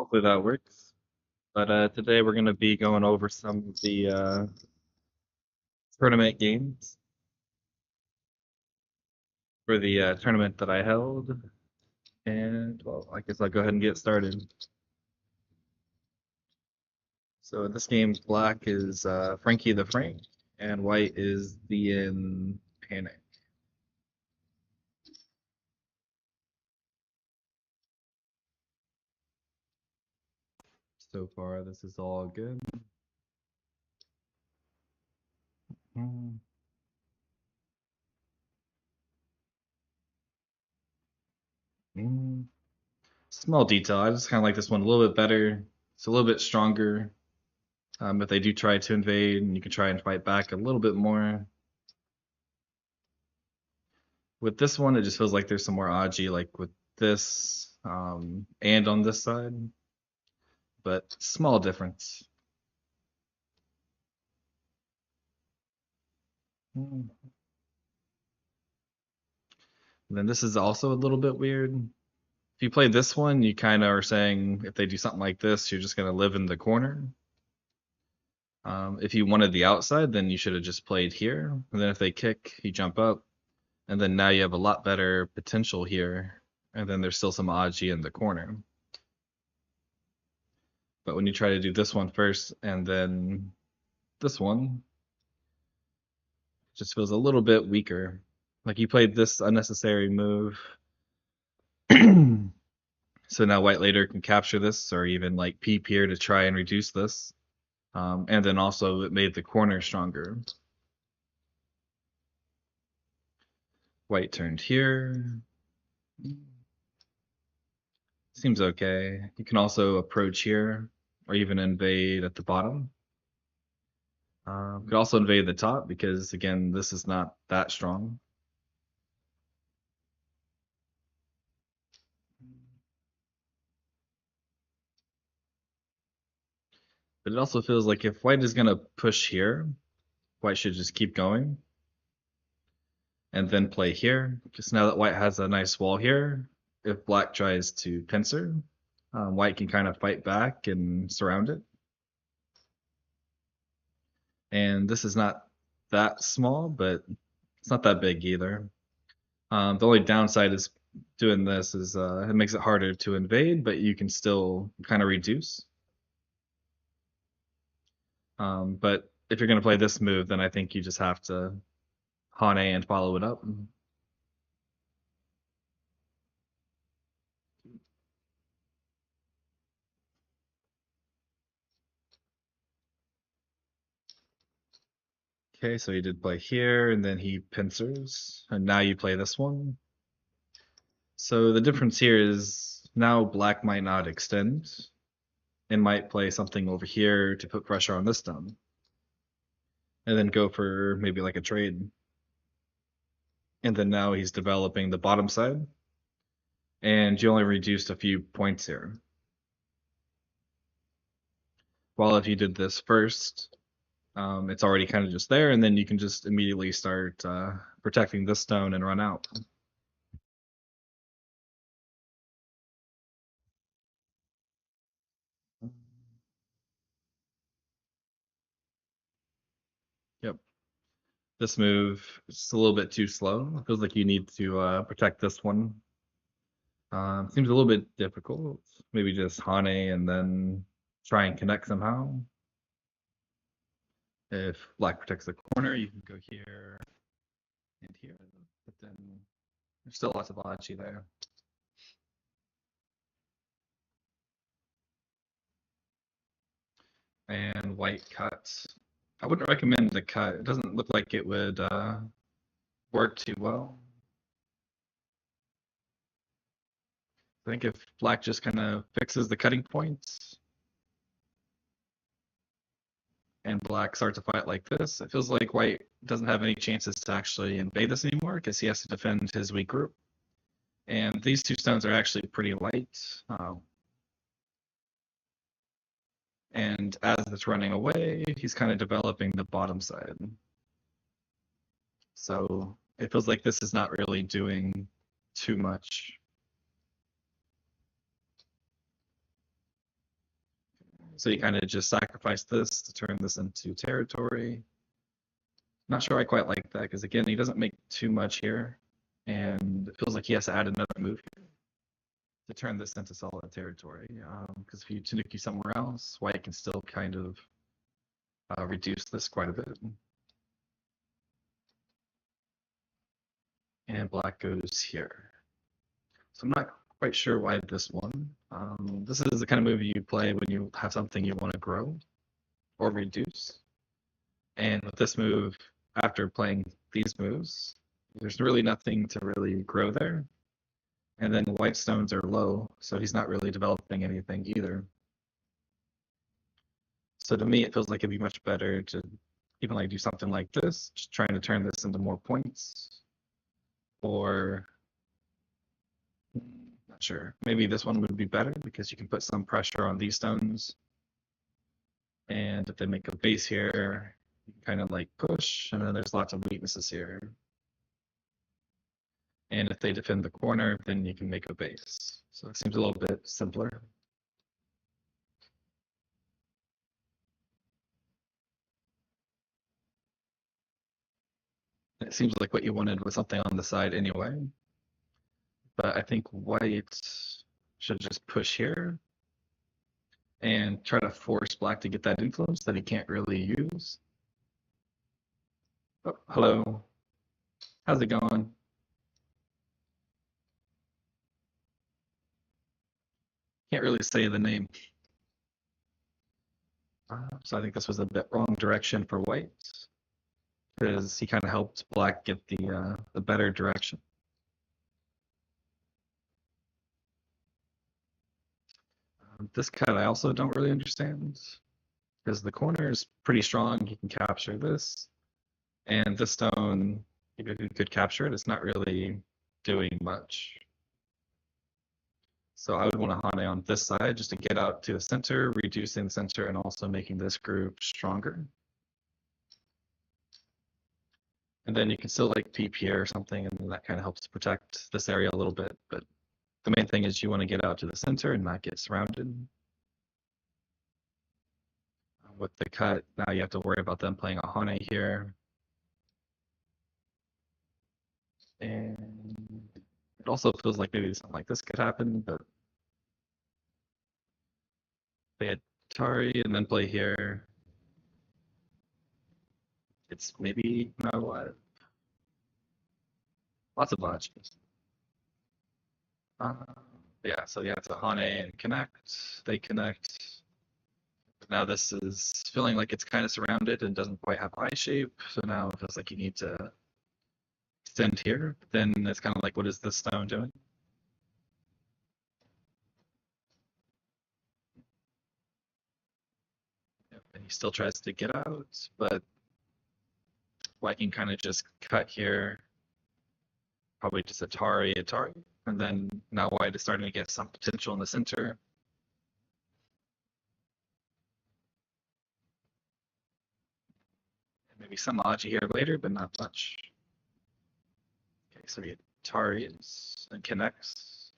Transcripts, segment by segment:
Hopefully that works. But today we're going to be going over some of the tournament games for the tournament that I held. And, well, I guess I'll go ahead and get started. So in this game, black is Frankie the Frank, and white is the in Panic. So far, this is all good. Mm. Mm. Small detail. I just kind of like this one a little bit better. It's a little bit stronger. If they do try to invade, and you can try and fight back a little bit more. With this one, it just feels like there's some more Aji, like with this and on this side, but small difference. And then this is also a little bit weird. If you play this one, you kind of are saying if they do something like this, you're just going to live in the corner. If you wanted the outside, then you should have just played here. And then if they kick, you jump up. And then now you have a lot better potential here. And then there's still some Aji in the corner. But when you try to do this one first and then this one, it just feels a little bit weaker. Like you played this unnecessary move. So now white later can capture this or even like peep here to try and reduce this. And then also it made the corner stronger. White turned here. Seems okay. You can also approach here or even invade at the bottom. You could also invade the top because again, this is not that strong. But it also feels like if white is going to push here, white should just keep going and then play here. Just now that white has a nice wall here, if black tries to pincer, white can kind of fight back and surround it. And this is not that small, but it's not that big either. The only downside is doing this is it makes it harder to invade, but you can still kind of reduce. But if you're going to play this move, then I think you just have to Hane and follow it up. Okay, so he did play here, and then he pincers, and now you play this one. So the difference here is now black might not extend, and might play something over here to put pressure on this stone, and then go for maybe like a trade. And then now he's developing the bottom side, and you only reduced a few points here. While if you did this first, it's already kind of just there, and then you can just immediately start protecting this stone and run out. Yep. This move is a little bit too slow. It feels like you need to protect this one. Seems a little bit difficult. Maybe just Hane and then try and connect somehow. If black protects the corner, you can go here and here, but then there's still lots of Achi there. And white cuts. I wouldn't recommend the cut. It doesn't look like it would work too well. I think if black just kind of fixes the cutting points and black starts to fight like this, it feels like white doesn't have any chances to actually invade this anymore because he has to defend his weak group. And these two stones are actually pretty light. And as it's running away, he's kind of developing the bottom side. So it feels like this is not really doing too much. So you kind of just sacrifice this to turn this into territory. Not sure I quite like that, because again, he doesn't make too much here. And it feels like he has to add another move here to turn this into solid territory. Because if you Tanuki somewhere else, White can still kind of reduce this quite a bit. And Black goes here. So I'm not quite sure why this one. This is the kind of move you play when you have something you want to grow or reduce. And with this move, after playing these moves, there's really nothing to really grow there. And then White stones are low, so he's not really developing anything either. So to me, it feels like it'd be much better to even like do something like this, just trying to turn this into more points. Or not sure. Maybe this one would be better because you can put some pressure on these stones. And if they make a base here, you can kind of like push, and then there's lots of weaknesses here. And if they defend the corner, then you can make a base. So it seems a little bit simpler. It seems like what you wanted was something on the side anyway. But I think White should just push here and try to force Black to get that influence that he can't really use. Oh, hello. How's it going? Can't really say the name. So I think this was a bit wrong direction for White, because he kind of helped Black get the better direction. This cut I also don't really understand, because the corner is pretty strong. He can capture this, and this stone, if you could capture it, it's not really doing much. So I would want to Hane on this side just to get out to the center, reducing the center and also making this group stronger. And then you can still like peep here or something, and that kind of helps protect this area a little bit. But the main thing is you want to get out to the center and not get surrounded. With the cut, now you have to worry about them playing a Hane here. And it also feels like maybe something like this could happen, but they had Tari and then play here. It's maybe not a lot. Lots of options. Yeah, so you have to Hane and connect. They connect. Now this is feeling like it's kind of surrounded and doesn't quite have eye shape. So now it feels like you need to extend here. Then it's kind of like, what is this stone doing? And he still tries to get out, but I can kind of just cut here. Probably just Atari, and then now White is starting to get some potential in the center. And maybe some Aji here later, but not much. Okay, so we Atari and connects.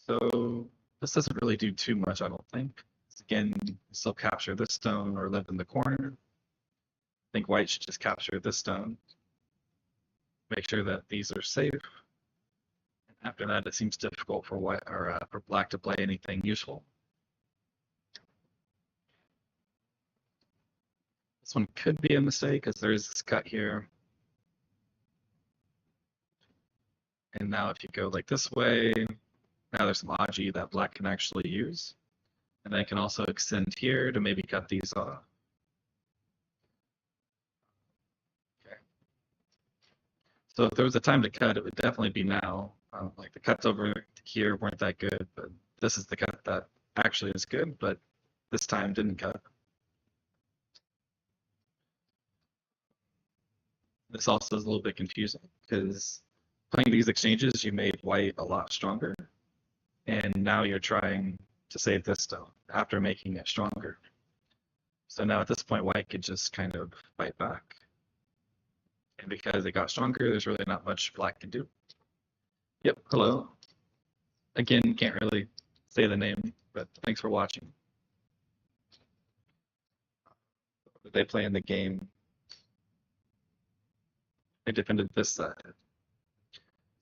So this doesn't really do too much, I don't think. Again, still capture this stone or live in the corner. I think White should just capture this stone. Make sure that these are safe. And after that, it seems difficult for White or for Black to play anything useful. This one could be a mistake because there is this cut here. And now if you go like this way, now there's some Aji that Black can actually use. And I can also extend here to maybe cut these off. Okay. So if there was a time to cut, it would definitely be now. Like the cuts over here weren't that good, but this is the cut that actually is good, but this time didn't cut. This also is a little bit confusing because playing these exchanges, you made White a lot stronger. And now you're trying to save this stone after making it stronger. So now at this point, White could just kind of fight back. And because it got stronger, there's really not much Black can do. Yep, hello. Again, can't really say the name. but thanks for watching. They play in the game. They defended this side.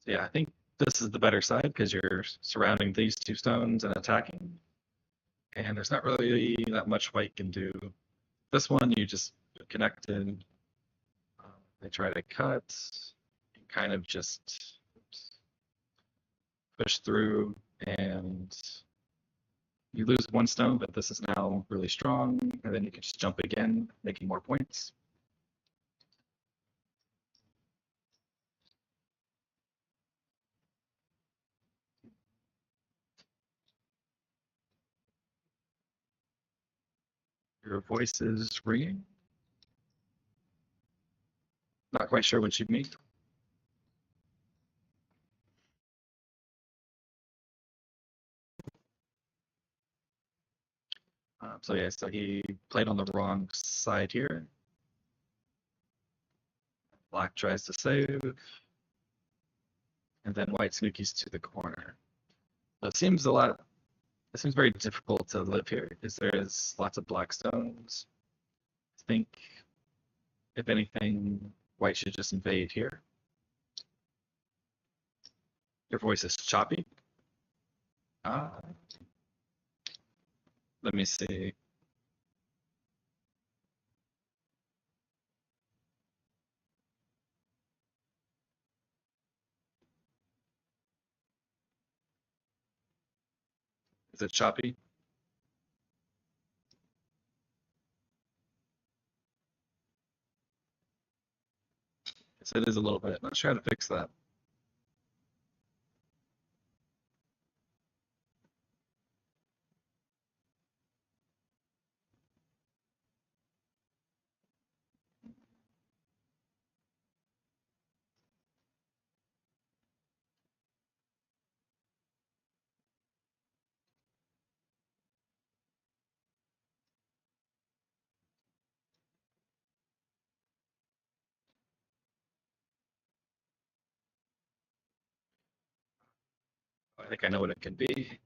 So yeah, I think this is the better side because you're surrounding these two stones and attacking. And there's not really that much white can do. This one, you just connected. They try to cut. You kind of just push through and you lose one stone, but this is now really strong. And then you can just jump again, making more points. Your voice is ringing. Not quite sure what you mean. So yeah, so he played on the wrong side here. Black tries to save, and then white snookies to the corner. So it seems a lot. It seems very difficult to live here because there is lots of black stones. I think, if anything, white should just invade here. Your voice is choppy. Let me see. Is it choppy? Yes, it is a little bit. Let's try to fix that. I think I know what it could be.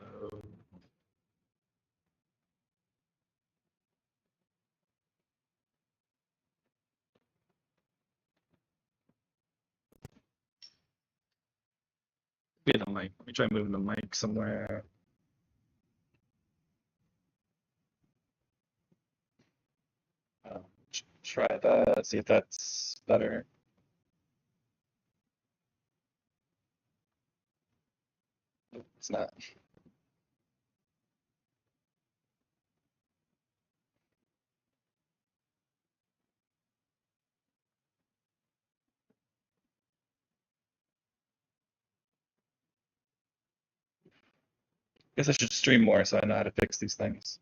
Uh, Be the mic. Let me try moving the mic somewhere. Try that. See if that's better. It's not. Guess I should stream more so I know how to fix these things.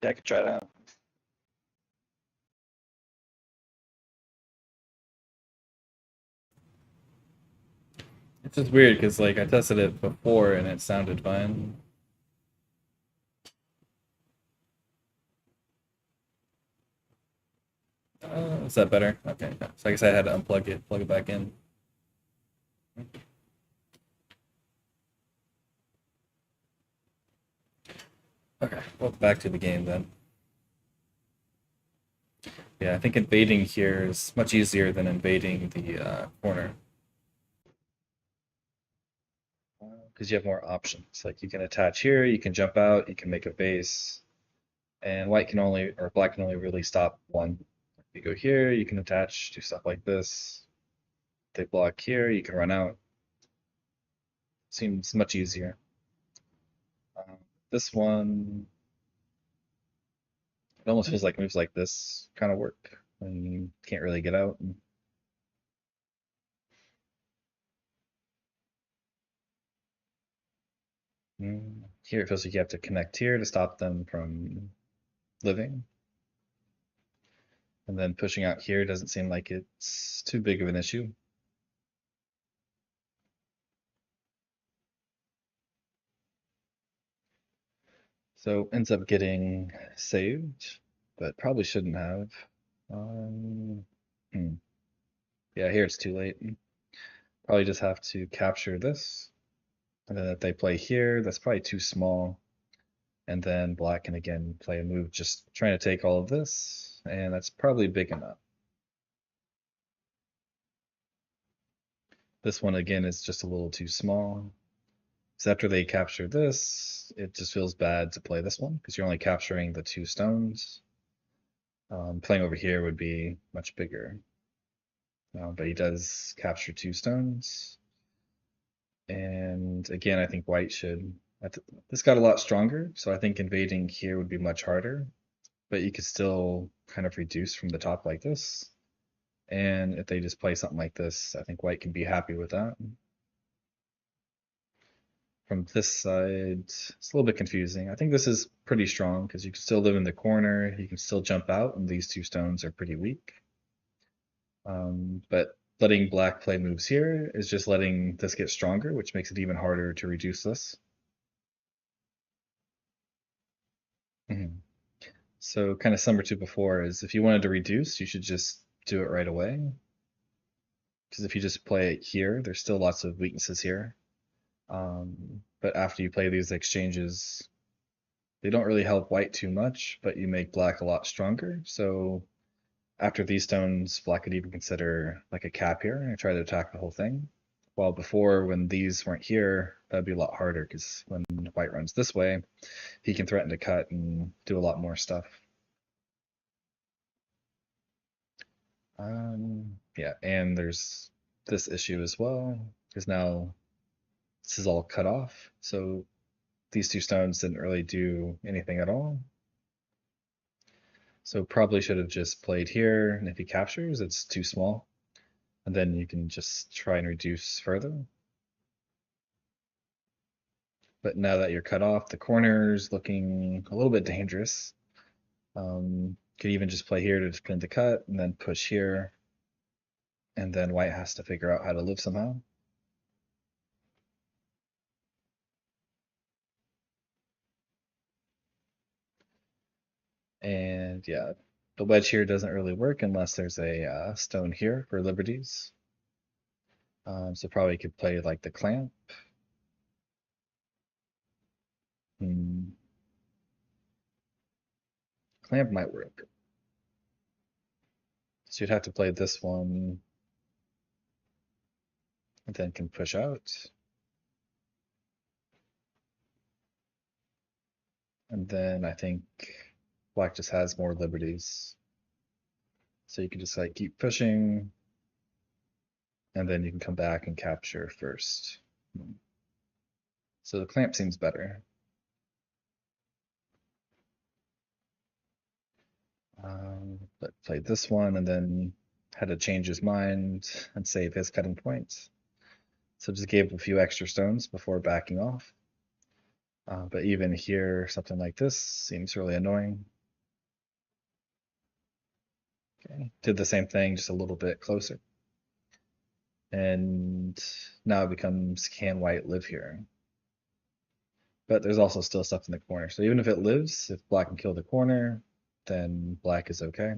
Yeah, I could try it out. It's just weird because like I tested it before and it sounded fine. Is that better? Okay. So I guess I had to unplug it, plug it back in. Okay, well, back to the game then. Yeah, I think invading here is much easier than invading the corner. Because you have more options. Like you can attach here, you can jump out, you can make a base, and white can only, or black can only really stop one. You go here, you can attach, do stuff like this. They block here, you can run out. Seems much easier. This one, it almost feels like moves like this kind of work when you can't really get out. Here it feels like you have to connect here to stop them from living. And then pushing out here doesn't seem like it's too big of an issue. So ends up getting saved, but probably shouldn't have. Um, hmm. Yeah, here it's too late. Probably just have to capture this. And then if they play here, that's probably too small. And then black can again play a move just trying to take all of this. And that's probably big enough. This one again is just a little too small. So after they capture this, it just feels bad to play this one because you're only capturing the 2 stones. Playing over here would be much bigger. But he does capture 2 stones. And again, I think white should. This got a lot stronger, so I think invading here would be much harder. But you could still kind of reduce from the top like this. And if they just play something like this, I think white can be happy with that. From this side, it's a little bit confusing. I think this is pretty strong because you can still live in the corner, you can still jump out, and these 2 stones are pretty weak. But letting black play moves here is just letting this get stronger, which makes it even harder to reduce this. So kind of similar to before is if you wanted to reduce, you should just do it right away. Because if you just play it here, there's still lots of weaknesses here. But after you play these exchanges, they don't really help white too much, but you make black a lot stronger. So after these stones, black could even consider like a cap here and try to attack the whole thing. While before, when these weren't here, that'd be a lot harder because when white runs this way, he can threaten to cut and do a lot more stuff. Yeah, and there's this issue as well, because now this is all cut off. So these 2 stones didn't really do anything at all. So probably should have just played here, and if he captures, it's too small. And then you can just try and reduce further. But now that you're cut off, the corner's looking a little bit dangerous. Could even just play here to defend the cut, and then push here. And then white has to figure out how to live somehow. And yeah, the wedge here doesn't really work unless there's a stone here for liberties. So probably could play like the clamp. Clamp might work. So you'd have to play this one and then can push out. And then I think black just has more liberties. So you can just like keep pushing and then you can come back and capture first. So the clamp seems better. But played this one and then had to change his mind and save his cutting points. So just gave a few extra stones before backing off. But even here, something like this seems really annoying. Okay, did the same thing, just a little bit closer. And now it becomes, can white live here? But there's also still stuff in the corner. So even if it lives, if black can kill the corner, then black is okay.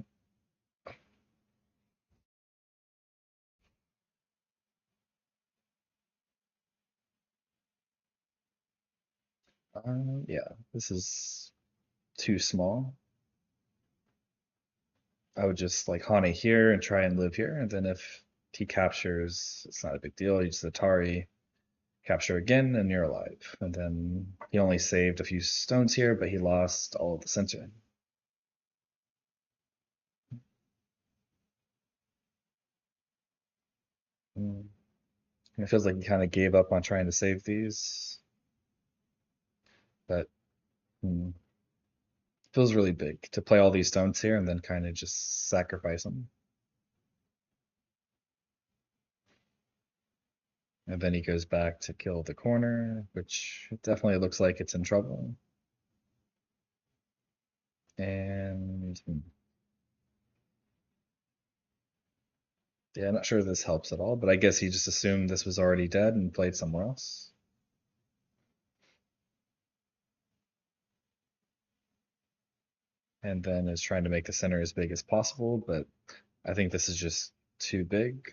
Yeah, this is too small. I would just like Hane here and try and live here, and then if he captures, it's not a big deal. You just Atari, capture again, and you're alive. And then he only saved a few stones here, but he lost all of the center. Mm. It feels like he kind of gave up on trying to save these, but mm, feels really big to play all these stones here and then kind of just sacrifice them. And then he goes back to kill the corner, which definitely looks like it's in trouble. And yeah, not sure this helps at all, but I guess he just assumed this was already dead and played somewhere else. And then is trying to make the center as big as possible, but I think this is just too big.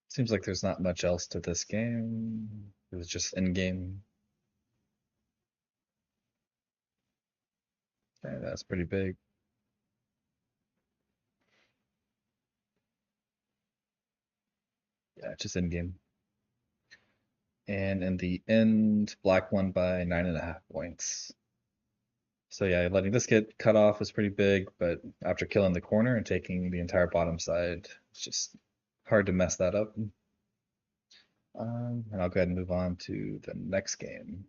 Seems like there's not much else to this game. It was just in game. Okay, that's pretty big. Yeah, just in game. And in the end, black won by 9.5 points. So yeah, letting this get cut off was pretty big, but after killing the corner and taking the entire bottom side, it's just hard to mess that up. And I'll go ahead and move on to the next game.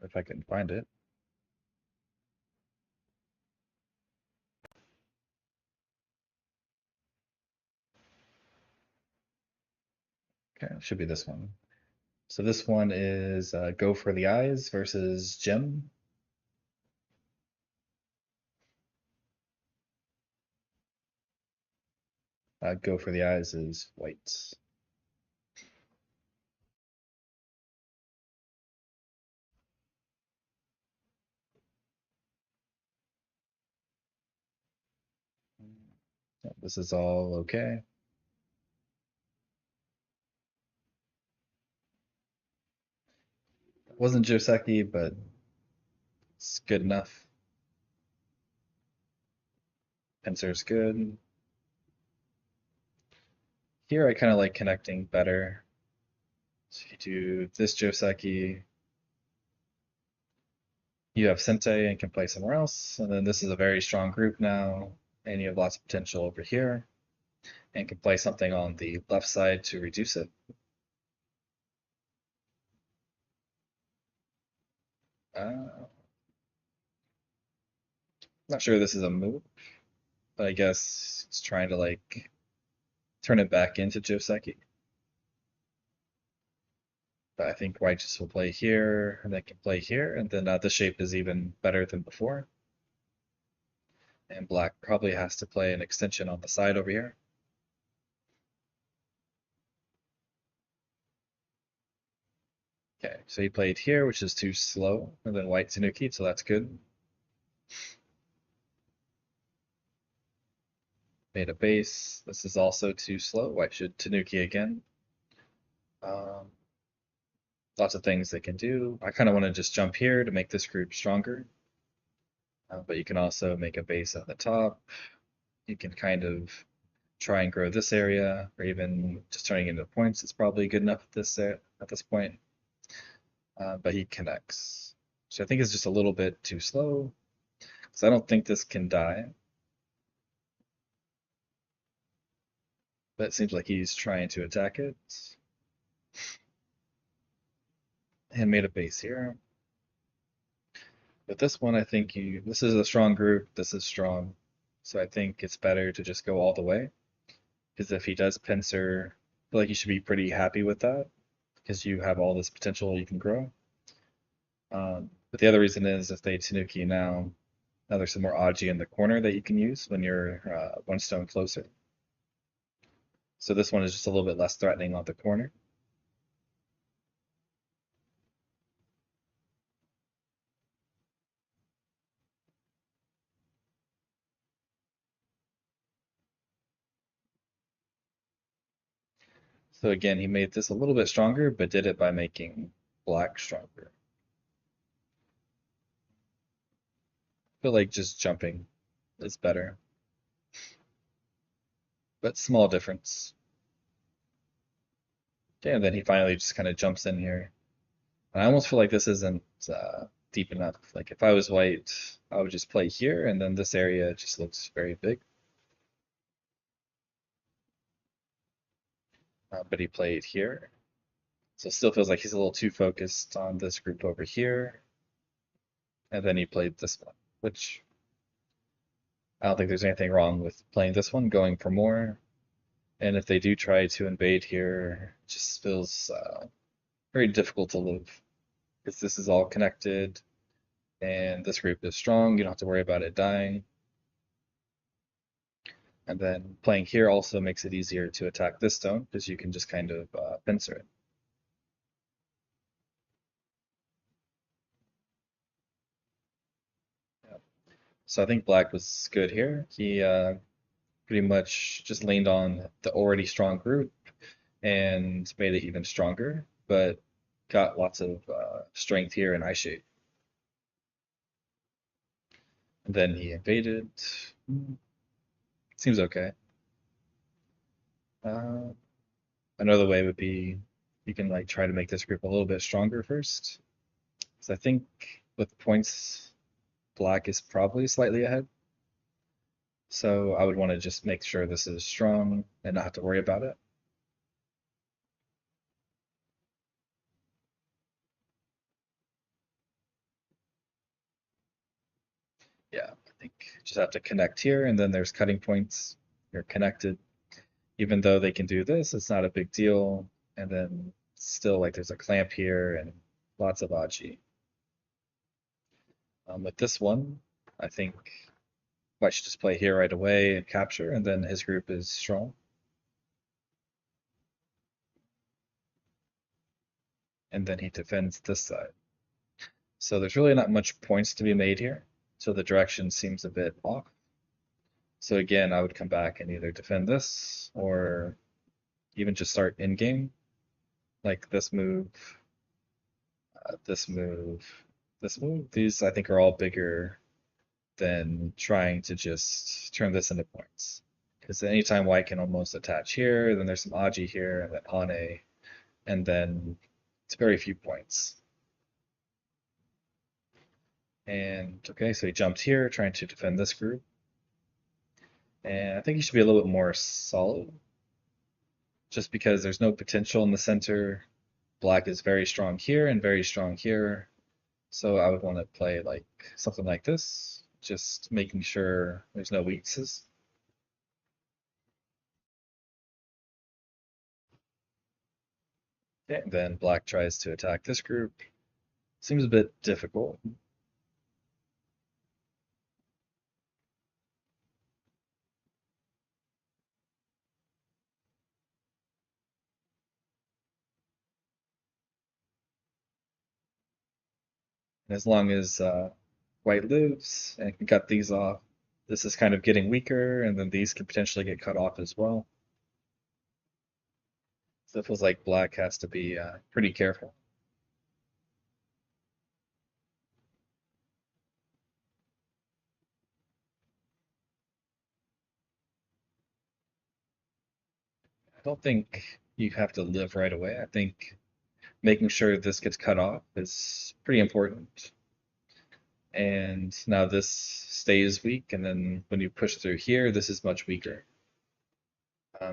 If I can find it. Okay, it should be this one. So this one is Go for the Eyes versus Jim. Go for the Eyes is white. Yeah, this is all okay. It wasn't joseki, but it's good enough. Pincer's good. Here I kind of like connecting better. So you do this joseki, you have sente and can play somewhere else, and then this is a very strong group now, and you have lots of potential over here, and can play something on the left side to reduce it. Not sure this is a move, but I guess it's trying to like turn it back into joseki. But I think white just will play here, and then can play here, and then the shape is even better than before. And black probably has to play an extension on the side over here. Okay, so he played here, which is too slow, and then white Tanuki, so that's good. Made a base. This is also too slow. White should Tanuki again. Um, Lots of things they can do. I kind of want to just jump here to make this group stronger. But you can also make a base at the top. You can kind of try and grow this area, or even just turning into points is probably good enough at this point. But he connects. So I think it's just a little bit too slow. So I don't think this can die. But it seems like he's trying to attack it. And made a base here. But this one, I think this is a strong group. This is strong. So I think it's better to just go all the way. Because if he does pincer, I feel like you should be pretty happy with that. Because you have all this potential you can grow. But the other reason is if they Tanuki now, Now there's some more Aji in the corner that you can use when you're one stone closer. So this one is just a little bit less threatening on the corner. So again, he made this a little bit stronger, but did it by making black stronger. I feel like just jumping is better, but small difference. Okay, and then he finally just kind of jumps in here. And I almost feel like this isn't deep enough. Like if I was white, I would just play here, and then this area just looks very big. But he played here. So it still feels like he's a little too focused on this group over here. And then he played this one, which I don't think there's anything wrong with playing this one, going for more. And if they do try to invade here, it just feels very difficult to live because this is all connected and this group is strong. You don't have to worry about it dying. And then playing here also makes it easier to attack this stone because you can just kind of pincer it. Yeah. So I think black was good here. He pretty much just leaned on the already strong group and made it even stronger, but got lots of strength here in eye shape. And then he invaded. Seems okay. Uh, Another way would be you can like try to make this group a little bit stronger first. So I think with points, black is probably slightly ahead. So I would want to just make sure this is strong and not have to worry about it. Yeah, I think just have to connect here, and then there's cutting points. You're connected. Even though they can do this, it's not a big deal. And then still, like, there's a clamp here and lots of Aji. With this one, I think I should just play here right away and capture, and then his group is strong. And then he defends this side. So there's really not much points to be made here. So the direction seems a bit off. So again, I would come back and either defend this or even just start in game, like this move, this move, this move. These I think are all bigger than trying to just turn this into points. Because anytime white can almost attach here, then there's some Aji here, and then Hane, and then it's very few points. And okay, so he jumped here, trying to defend this group. And I think he should be a little bit more solid, just because there's no potential in the center. Black is very strong here and very strong here. So I would want to play like something like this, just making sure there's no weaknesses. Okay, and then black tries to attack this group. Seems a bit difficult. And as long as white lives and can cut these off, this is kind of getting weaker, and then these could potentially get cut off as well. So it feels like black has to be pretty careful. I don't think you have to live right away. I think making sure this gets cut off is pretty important. And now this stays weak, and then when you push through here, this is much weaker.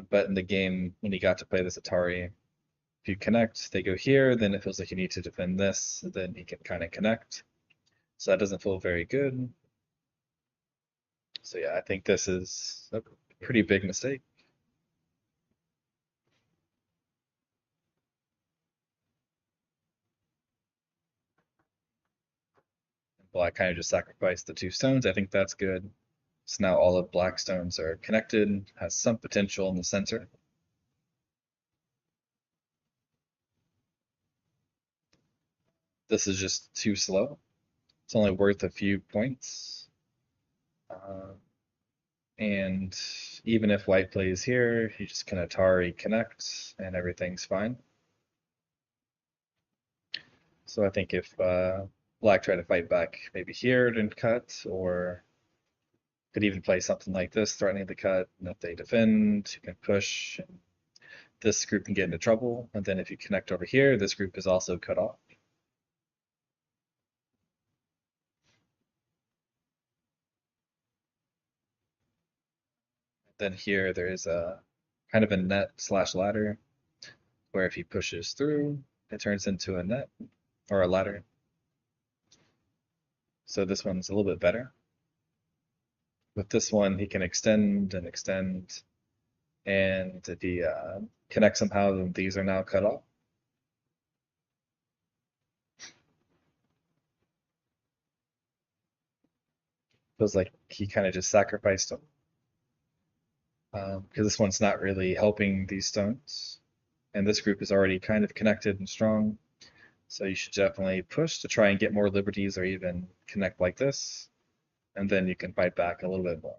But in the game, when you got to play this Atari, if you connect, they go here, then it feels like you need to defend this, then he can kind of connect. So that doesn't feel very good. So yeah, I think this is a pretty big mistake. Black kind of just sacrificed the two stones. I think that's good. So now all of black stones are connected, has some potential in the center. This is just too slow. It's only worth a few points. And even if white plays here, you just can Atari connect and everything's fine. So I think if black tried to fight back maybe here and cut, or could even play something like this, threatening the cut, and if they defend, you can push, and this group can get into trouble. And then if you connect over here, this group is also cut off. Then here there is a kind of a net slash ladder where if he pushes through, it turns into a net or a ladder. So this one's a little bit better. With this one, he can extend and extend, and if he connects somehow, then these are now cut off. Feels like he kind of just sacrificed them. Because this one's not really helping these stones. And this group is already kind of connected and strong. So you should definitely push to try and get more liberties or even connect like this. And then you can fight back a little bit more.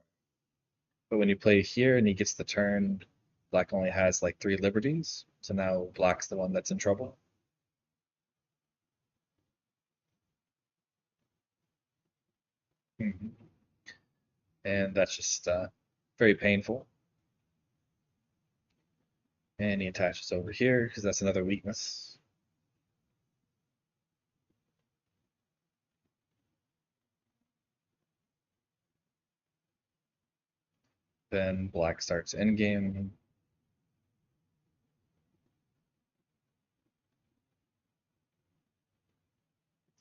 But when you play here and he gets the turn, black only has like 3 liberties. So now black's the one that's in trouble. Mhm. And that's just very painful. And he attaches over here because that's another weakness. Then black starts endgame.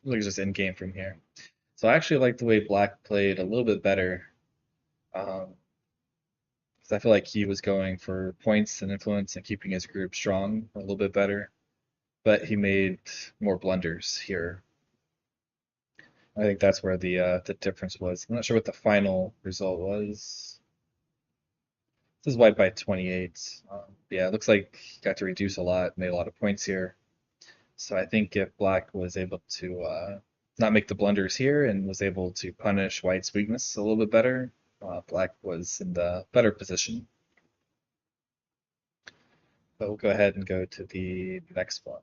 Look, just endgame from here. So I actually like the way black played a little bit better. Um, 'Cause I feel like he was going for points and influence and keeping his group strong a little bit better. But he made more blunders here. I think that's where the difference was. I'm not sure what the final result was. This is white by 28. Yeah, it looks like he got to reduce a lot, made a lot of points here. So I think if black was able to not make the blunders here and was able to punish white's weakness a little bit better, black was in the better position. But we'll go ahead and go to the next one.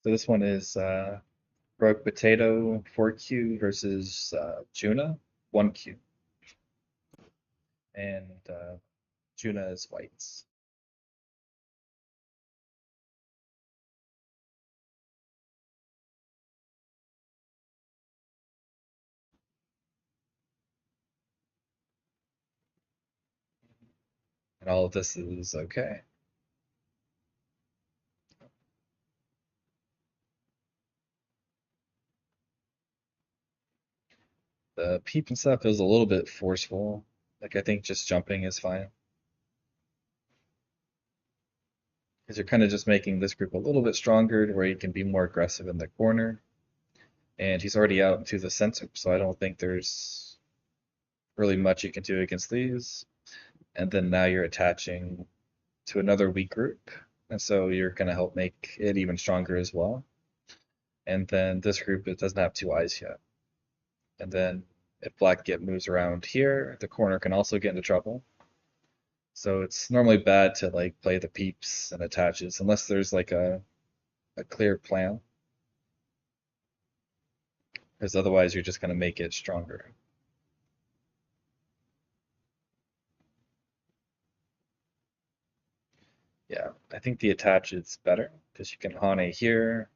So this one is Rogue Potato 4Q versus Tuna 1Q. And Tuna is whites. And all of this is okay. The peep and stuff is a little bit forceful. Like I think just jumping is fine. Because you're kind of just making this group a little bit stronger to where you can be more aggressive in the corner. And he's already out into the center, so I don't think there's really much you can do against these. And then now you're attaching to another weak group, and so you're going to help make it even stronger as well. And then this group, it doesn't have 2 eyes yet. And then if black get moves around here, the corner can also get into trouble. So it's normally bad to like play the peeps and attaches unless there's like a clear plan, because otherwise you're just going to make it stronger. Yeah, I think the attach is better because you can Hane here,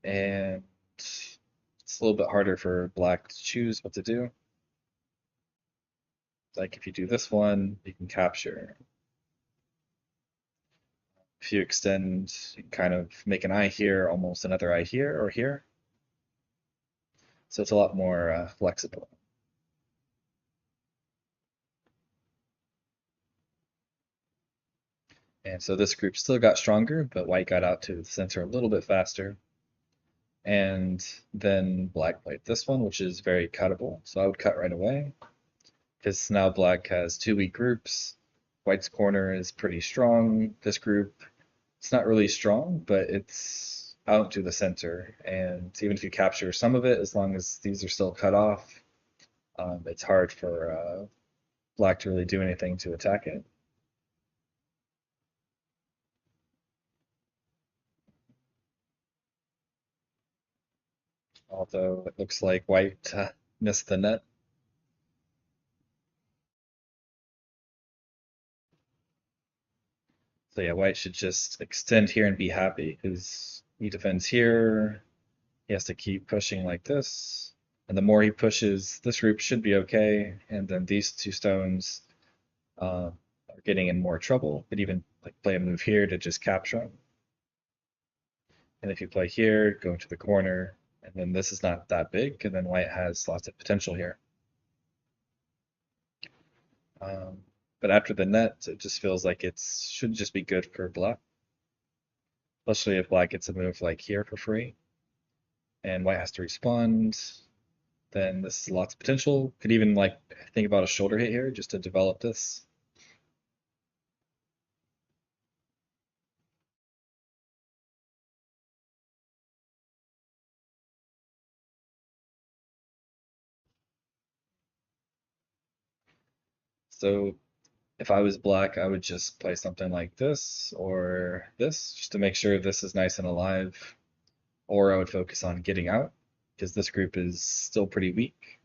and it's a little bit harder for black to choose what to do. Like if you do this one, you can capture. If you extend, you can kind of make an eye here, almost another eye here or here. So it's a lot more flexible. And so this group still got stronger, but white got out to the center a little bit faster. And then black played this one, which is very cuttable. So I would cut right away because now black has two weak groups. White's corner is pretty strong. This group, it's not really strong, but it's out to the center. And even if you capture some of it, as long as these are still cut off, it's hard for black to really do anything to attack it. Although it looks like white missed the net. So yeah, white should just extend here and be happy because he defends here. He has to keep pushing like this. And the more he pushes, this group should be okay. And then these two stones are getting in more trouble. Could even like play a move here to just capture him. And if you play here, go to the corner, and then this is not that big, and then white has lots of potential here. Um, but after the net, it just feels like it should just be good for black. Especially if black gets a move like here for free, and white has to respond, then this is lots of potential. Could even like think about a shoulder hit here just to develop this. So if I was black, I would just play something like this or this just to make sure this is nice and alive. Or I would focus on getting out because this group is still pretty weak.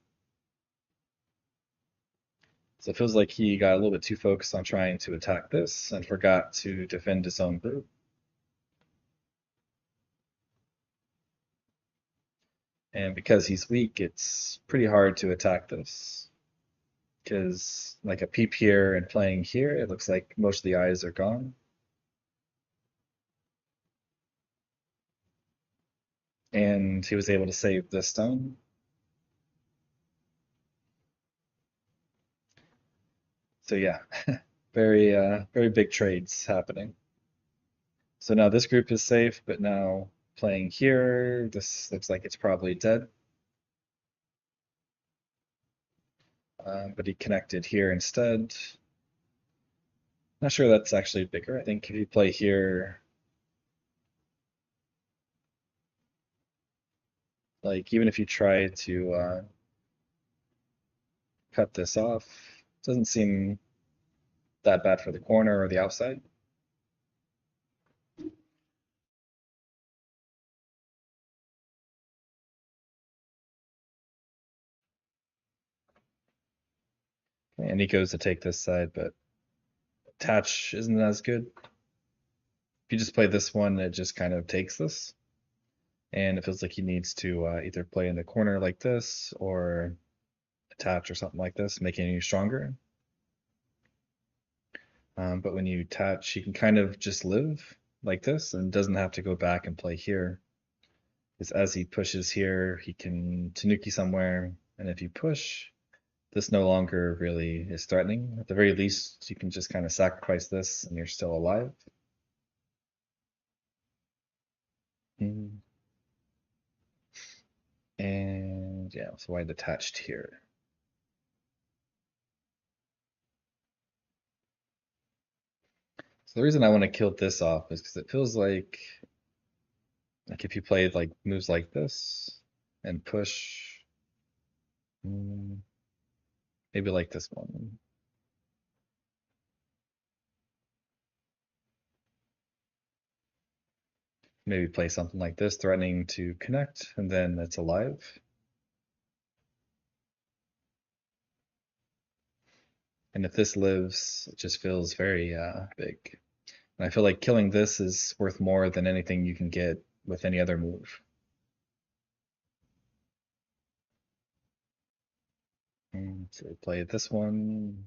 So it feels like he got a little bit too focused on trying to attack this and forgot to defend his own group. And because he's weak, it's pretty hard to attack this. Because like a peep here and playing here, it looks like most of the eyes are gone. And he was able to save this stone. So yeah, very big trades happening. So now this group is safe, but now playing here, this looks like it's probably dead. But he connected here instead. Not sure that's actually bigger. I think if you play here, like even if you try to cut this off, it doesn't seem that bad for the corner or the outside. And he goes to take this side, but attach isn't as good. If you just play this one, it just kind of takes this. And it feels like he needs to either play in the corner like this or attach or something like this, making you stronger. But when you attach, he can kind of just live like this and doesn't have to go back and play here. Because as he pushes here, he can Tanuki somewhere. And if you push, this no longer really is threatening. At the very least, you can just kind of sacrifice this and you're still alive. Mm. And yeah, so white attached here. So the reason I want to kill this off is because it feels like if you played like moves like this and push, mm, maybe like this one. Maybe play something like this, threatening to connect, and then it's alive. And if this lives, it just feels very big. And I feel like killing this is worth more than anything you can get with any other move. So play this one,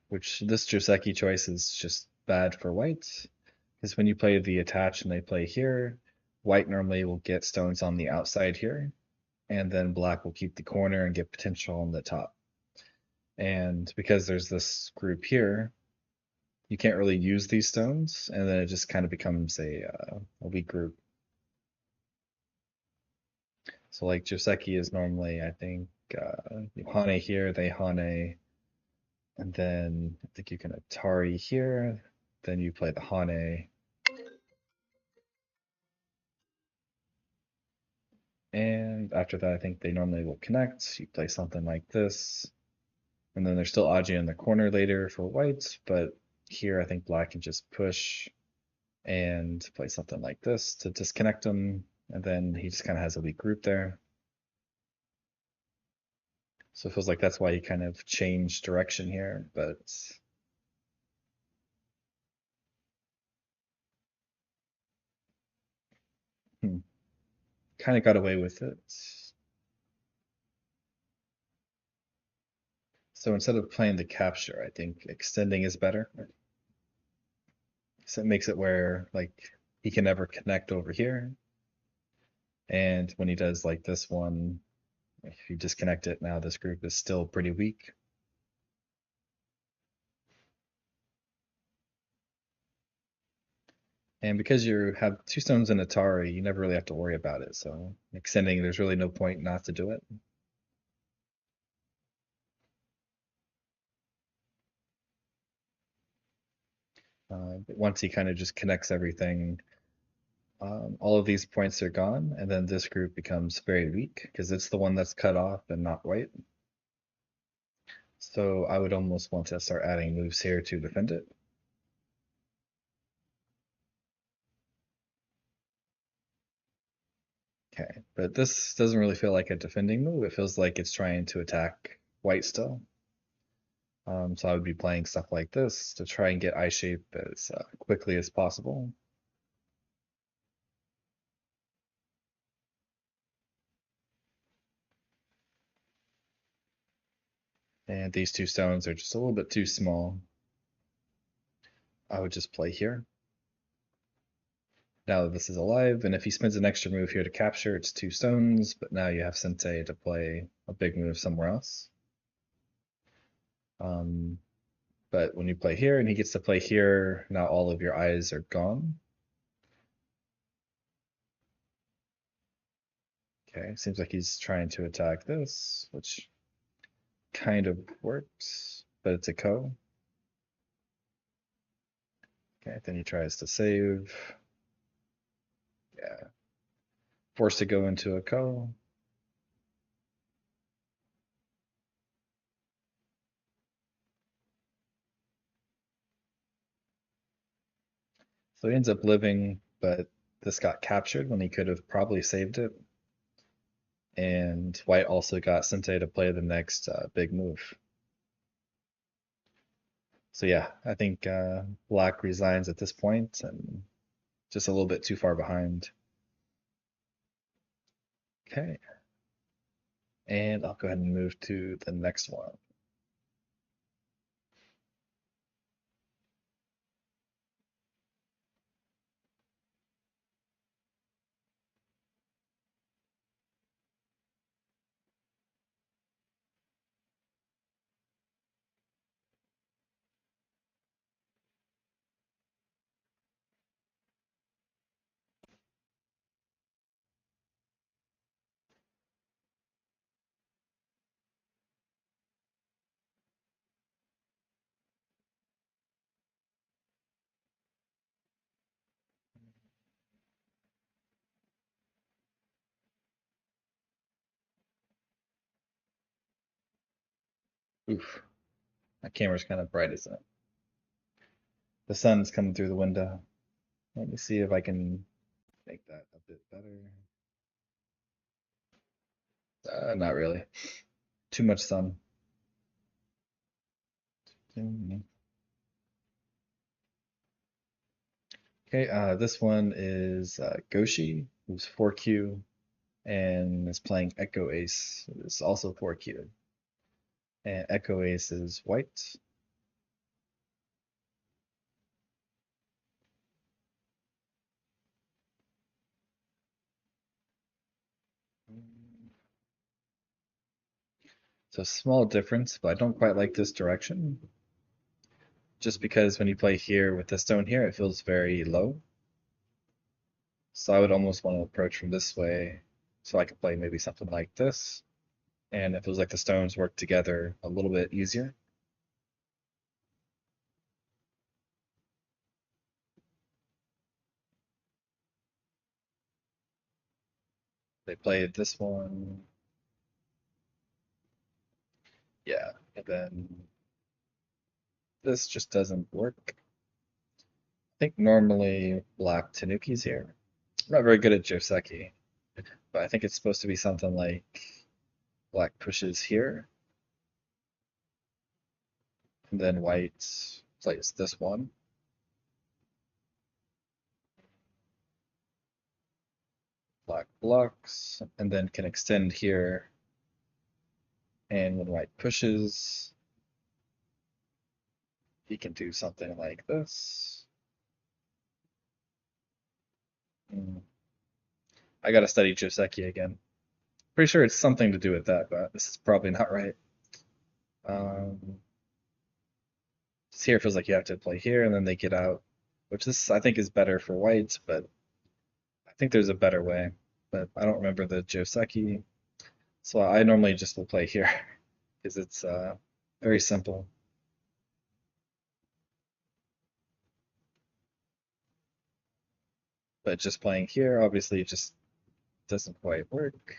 which this joseki choice is just bad for white. Because when you play the attach and they play here, white normally will get stones on the outside here, and then black will keep the corner and get potential on the top. And because there's this group here, you can't really use these stones, and then it just kind of becomes a weak group. So like joseki is normally, I think, you hane here, they hane, and then I think you can Atari here, then you play the hane, and after that I think they normally will connect. You play something like this, and then there's still Aji in the corner later for white, but here I think black can just push and play something like this to disconnect him, and then he just kind of has a weak group there. So it feels like that's why he kind of changed direction here, but kind of got away with it. So instead of playing the capture, I think extending is better. So it makes it where like he can never connect over here. And when he does like this one, if you disconnect it now, this group is still pretty weak. And because you have two stones in Atari, you never really have to worry about it. So extending, there's really no point not to do it. But once he kind of just connects everything, all of these points are gone, and then this group becomes very weak because it's the one that's cut off and not white. So I would almost want to start adding moves here to defend it. Okay, but this doesn't really feel like a defending move. It feels like it's trying to attack white still. So I would be playing stuff like this to try and get eye shape as quickly as possible. And these two stones are just a little bit too small. I would just play here. Now that this is alive, and if he spends an extra move here to capture, it's two stones, but now you have Sensei to play a big move somewhere else. Um, but when you play here and he gets to play here, now all of your eyes are gone. Okay, seems like he's trying to attack this, which kind of works, but it's a ko. Okay, then he tries to save. Yeah, forced to go into a ko. So he ends up living, but this got captured when he could have probably saved it. And white also got Sente to play the next big move. So yeah, I think black resigns at this point and just a little bit too far behind. Okay, and I'll go ahead and move to the next one. Oof, my camera's kind of bright, isn't it? The sun's coming through the window. Let me see if I can make that a bit better. Not really. Too much sun. Okay, this one is Goshi, who's 4Q, and is playing Echo Ace, who's also 4Q. And Echo Ace is white. So small difference, but I don't quite like this direction. Just because when you play here with the stone here, it feels very low. So I would almost want to approach from this way so I could play maybe something like this. And it feels like the stones work together a little bit easier. They played this one. Yeah, and then this just doesn't work. I think normally black Tanuki's here. I'm not very good at joseki, but I think it's supposed to be something like black pushes here, and then white plays this one. Black blocks, and then can extend here, and when white pushes, he can do something like this. Mm. I gotta study joseki again. Pretty sure it's something to do with that, but this is probably not right. Um, here it feels like you have to play here, and then they get out, which this I think is better for whites, but I think there's a better way. But I don't remember the joseki, so I normally just will play here because it's very simple. But just playing here obviously just doesn't quite work.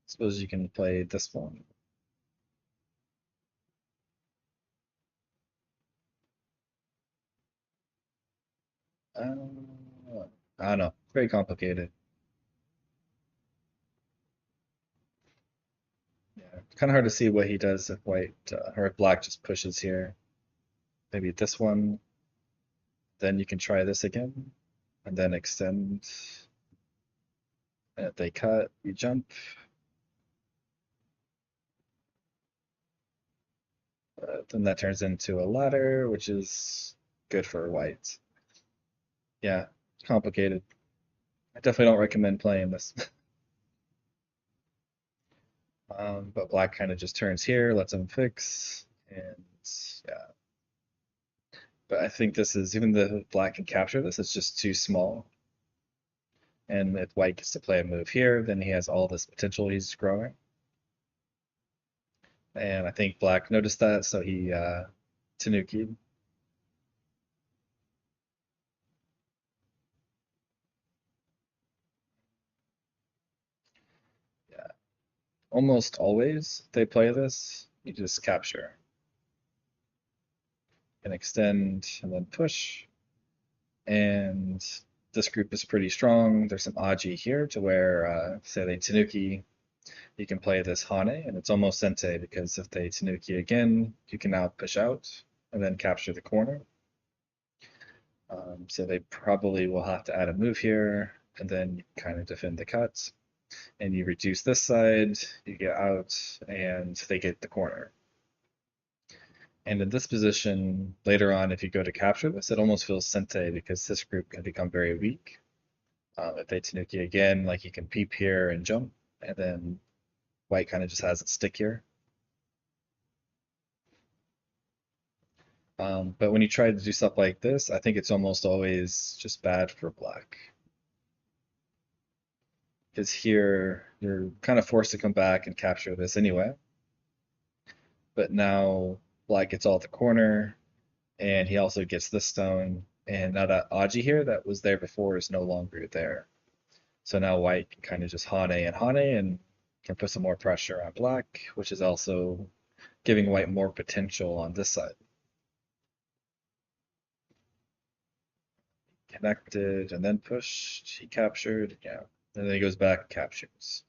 Suppose you can play this one. I don't know. Very complicated. Yeah, kind of hard to see what he does if white or if black just pushes here. Maybe this one. Then you can try this again, and then extend. And if they cut, you jump. Then that turns into a ladder, which is good for white. Yeah, complicated. I definitely don't recommend playing this. But black kind of just turns here, lets him fix, and yeah. But I think this is, even the black can capture this, it's just too small. And if white gets to play a move here, then he has all this potential he's growing. And I think black noticed that, so he Tanuki. Yeah. Almost always they play this, you just capture and extend and then push. And this group is pretty strong. There's some Aji here to where, say they Tanuki, you can play this Hane, and it's almost Sente because if they Tanuki again, you can now push out and then capture the corner. So they probably will have to add a move here, and then you kind of defend the cuts. And you reduce this side, you get out, and they get the corner. And in this position, later on, if you go to capture this, it almost feels Sente because this group can become very weak. If they Tanuki again, like you can peep here and jump, and then white kind of just has it stick here. But when you try to do stuff like this, I think it's almost always just bad for black. Because here, you're kind of forced to come back and capture this anyway. But now black gets all the corner, and he also gets this stone. And now that Aji here that was there before is no longer there. So now white can kind of just Hane and can put some more pressure on black, which is also giving white more potential on this side. Connected and then pushed, he captured, yeah. And then he goes back and captures.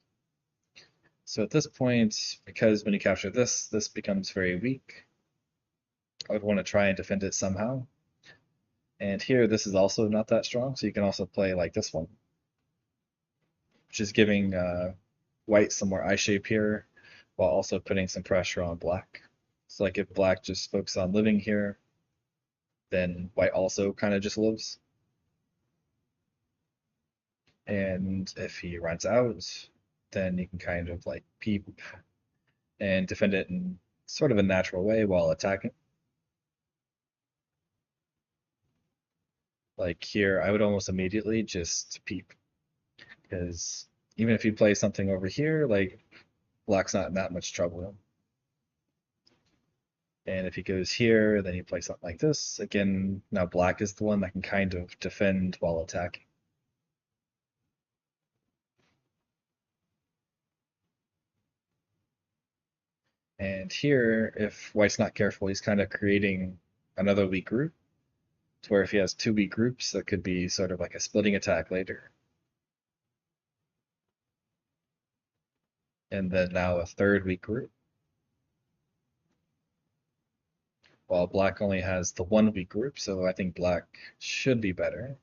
So at this point, because when you capture this, this becomes very weak. I would want to try and defend it somehow. And here, this is also not that strong, so you can also play like this one, which is giving white some more eye shape here, while also putting some pressure on black. So like if black just focuses on living here, then white also kind of just lives. And if he runs out, then you can kind of like peep and defend it in sort of a natural way while attacking. Like here, I would almost immediately just peep, because even if you play something over here, like black's not in that much trouble. And if he goes here, then you play something like this. Again, now black is the one that can kind of defend while attacking. And here, if white's not careful, he's kind of creating another weak group, to where if he has two weak groups, that could be sort of like a splitting attack later. And then now a third weak group, while black only has the one weak group, so I think black should be better.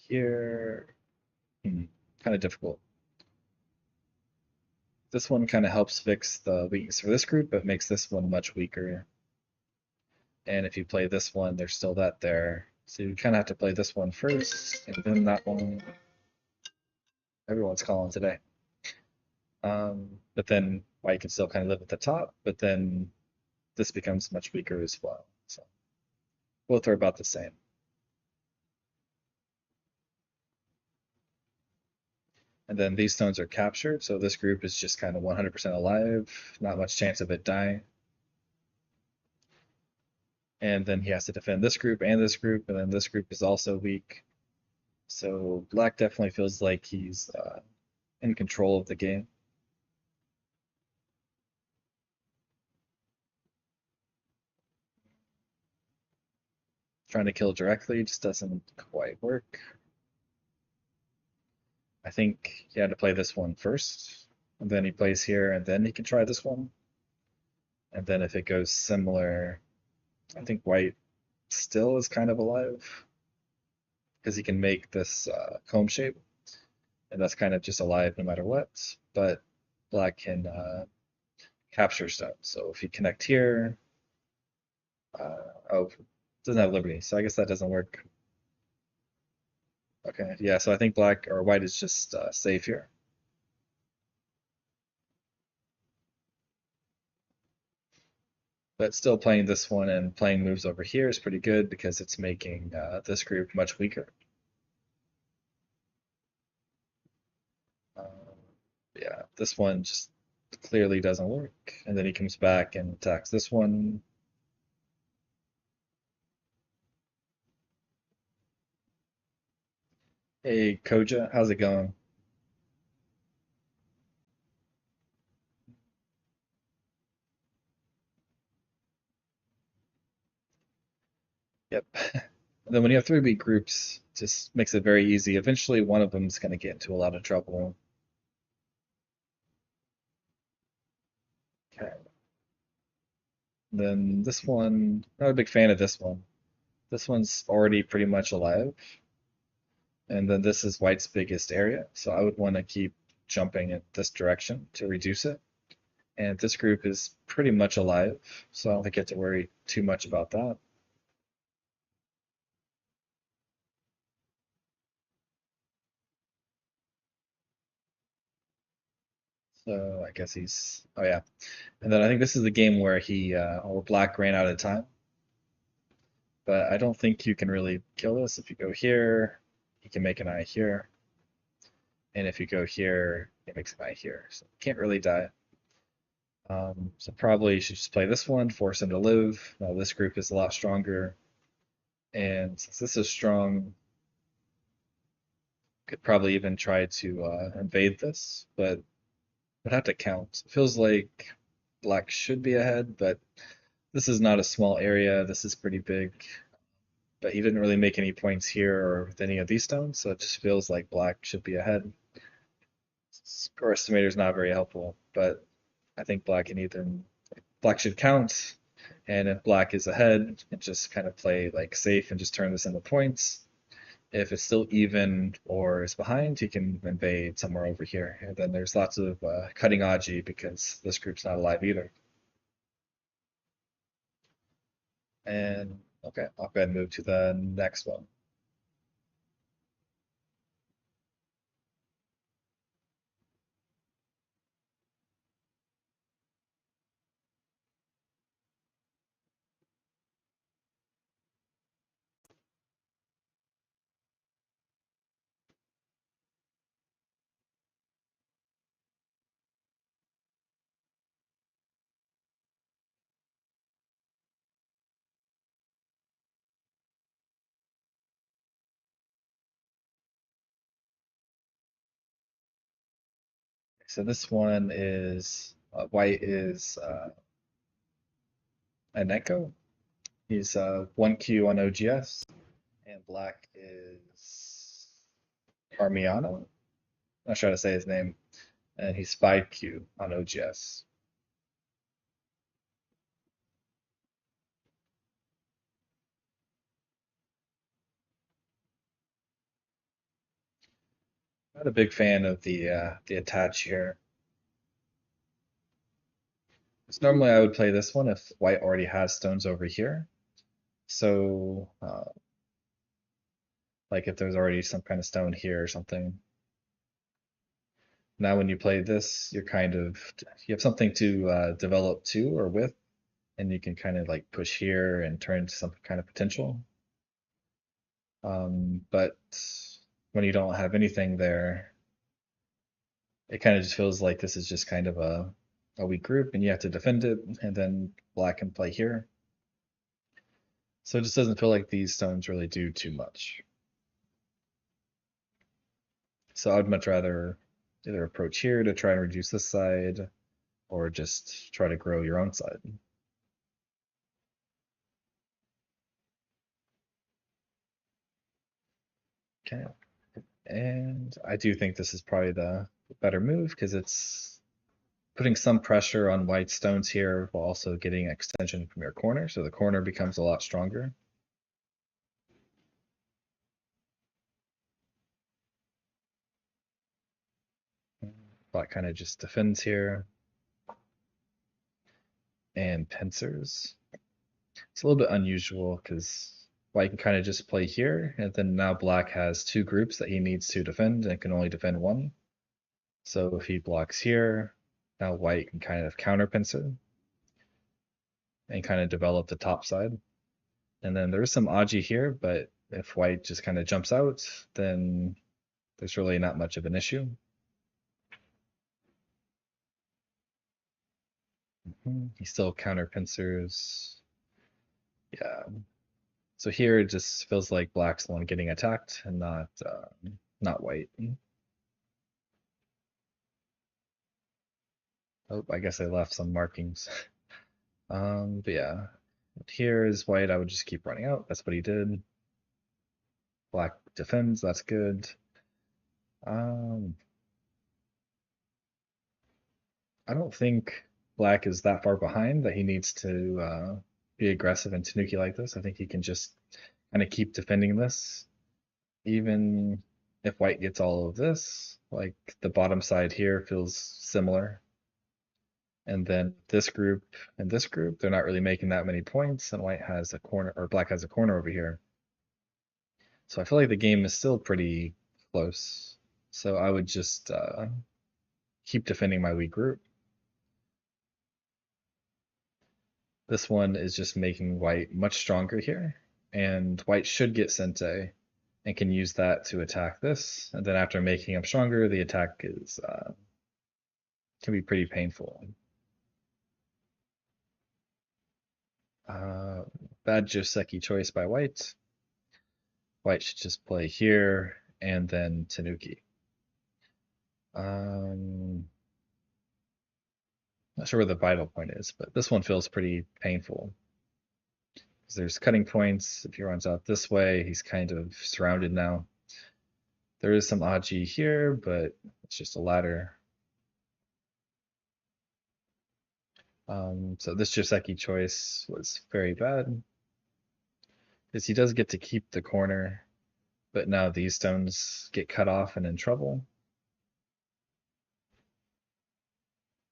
Here, kind of difficult. This one kind of helps fix the weakness for this group, but makes this one much weaker. And if you play this one, there's still that there. So you kind of have to play this one first, and then that one. Everyone's calling today. But then white can still kind of live at the top, but then this becomes much weaker as well. So both are about the same. And then these stones are captured, so this group is just kind of 100% alive, not much chance of it dying. And then he has to defend this group and this group, and then this group is also weak. So black definitely feels like he's in control of the game. Trying to kill directly just doesn't quite work. I think he had to play this one first, and then he plays here, and then he can try this one. And then if it goes similar, I think white still is kind of alive, because he can make this comb shape, and that's kind of just alive no matter what. But black can capture stuff. So if you connect here, oh, doesn't have liberty, so I guess that doesn't work. Okay, yeah, so I think black or white is just safe here. But still playing this one and playing moves over here is pretty good because it's making this group much weaker. Um, yeah, this one just clearly doesn't work. And then he comes back and attacks this one. Hey, Koja, how's it going? Yep. And then when you have three weak groups, it just makes it very easy. Eventually, one of them is going to get into a lot of trouble. Okay. Then this one, not a big fan of this one. This one's already pretty much alive. And then this is white's biggest area, so I would want to keep jumping in this direction to reduce it. And this group is pretty much alive, so I don't think you have to worry too much about that. So I guess he's, oh yeah. And then I think this is the game where or black ran out of time. But I don't think you can really kill this. If you go here, he can make an eye here. And if you go here, it makes an eye here. So you can't really die. So probably you should just play this one, force him to live. Now this group is a lot stronger. And since this is strong, could probably even try to invade this, but would have to count. It feels like black should be ahead, but this is not a small area. This is pretty big. but he didn't really make any points here or with any of these stones, so it just feels like black should be ahead. Score estimator is not very helpful, but I think black should count, and if black is ahead, it just kind of play like safe and just turn this into points. If it's still even or is behind, he can invade somewhere over here. And then there's lots of cutting Aji because this group's not alive either. And okay, I'll go ahead and move to the next one. So this one is white is Aneko. He's 1Q on OGS, and black is Carmiano. Not sure how to say his name, and he's 5Q on OGS. Not a big fan of the attach here. So normally I would play this one if white already has stones over here. So like if there's already some kind of stone here or something. Now when you play this, you have something to develop to or with, and you can kind of like push here and turn into some kind of potential. But when you don't have anything there, it kind of just feels like this is just kind of a weak group, and you have to defend it, and then black can play here. So it just doesn't feel like these stones really do too much. So I'd much rather either approach here to try and reduce this side, or just try to grow your own side. Okay. And I do think this is probably the better move because it's putting some pressure on white stones here while also getting extension from your corner. So the corner becomes a lot stronger. Black kind of just defends here and pincers. It's a little bit unusual because white can kind of just play here, and then now black has two groups that he needs to defend and can only defend one. So if he blocks here, now white can kind of counter pincer and kind of develop the top side. And then there's some Aji here, but if white just kind of jumps out, then there's really not much of an issue. He still counter pincers. Yeah. So here it just feels like black's the one getting attacked and not white. Oh, I guess I left some markings. But yeah, here is white. I would just keep running out. That's what he did. Black defends. That's good. Um, I don't think black is that far behind that he needs to be aggressive and Tanuki like this. I think he can just kind of keep defending this, even if white gets all of this. Like the bottom side here feels similar. And then this group and this group, they're not really making that many points, and white has a corner, or black has a corner over here. So I feel like the game is still pretty close. So I would just keep defending my weak group. This one is just making white much stronger here, and white should get Sente and can use that to attack this. And then after making him stronger, the attack is can be pretty painful. Uh, Bad joseki choice by white. White should just play here and then Tanuki. Not sure where the vital point is, but this one feels pretty painful. because there's cutting points. If he runs out this way, he's kind of surrounded now. There is some Aji here, but it's just a ladder. So this joseki choice was very bad, because he does get to keep the corner, but now these stones get cut off and in trouble.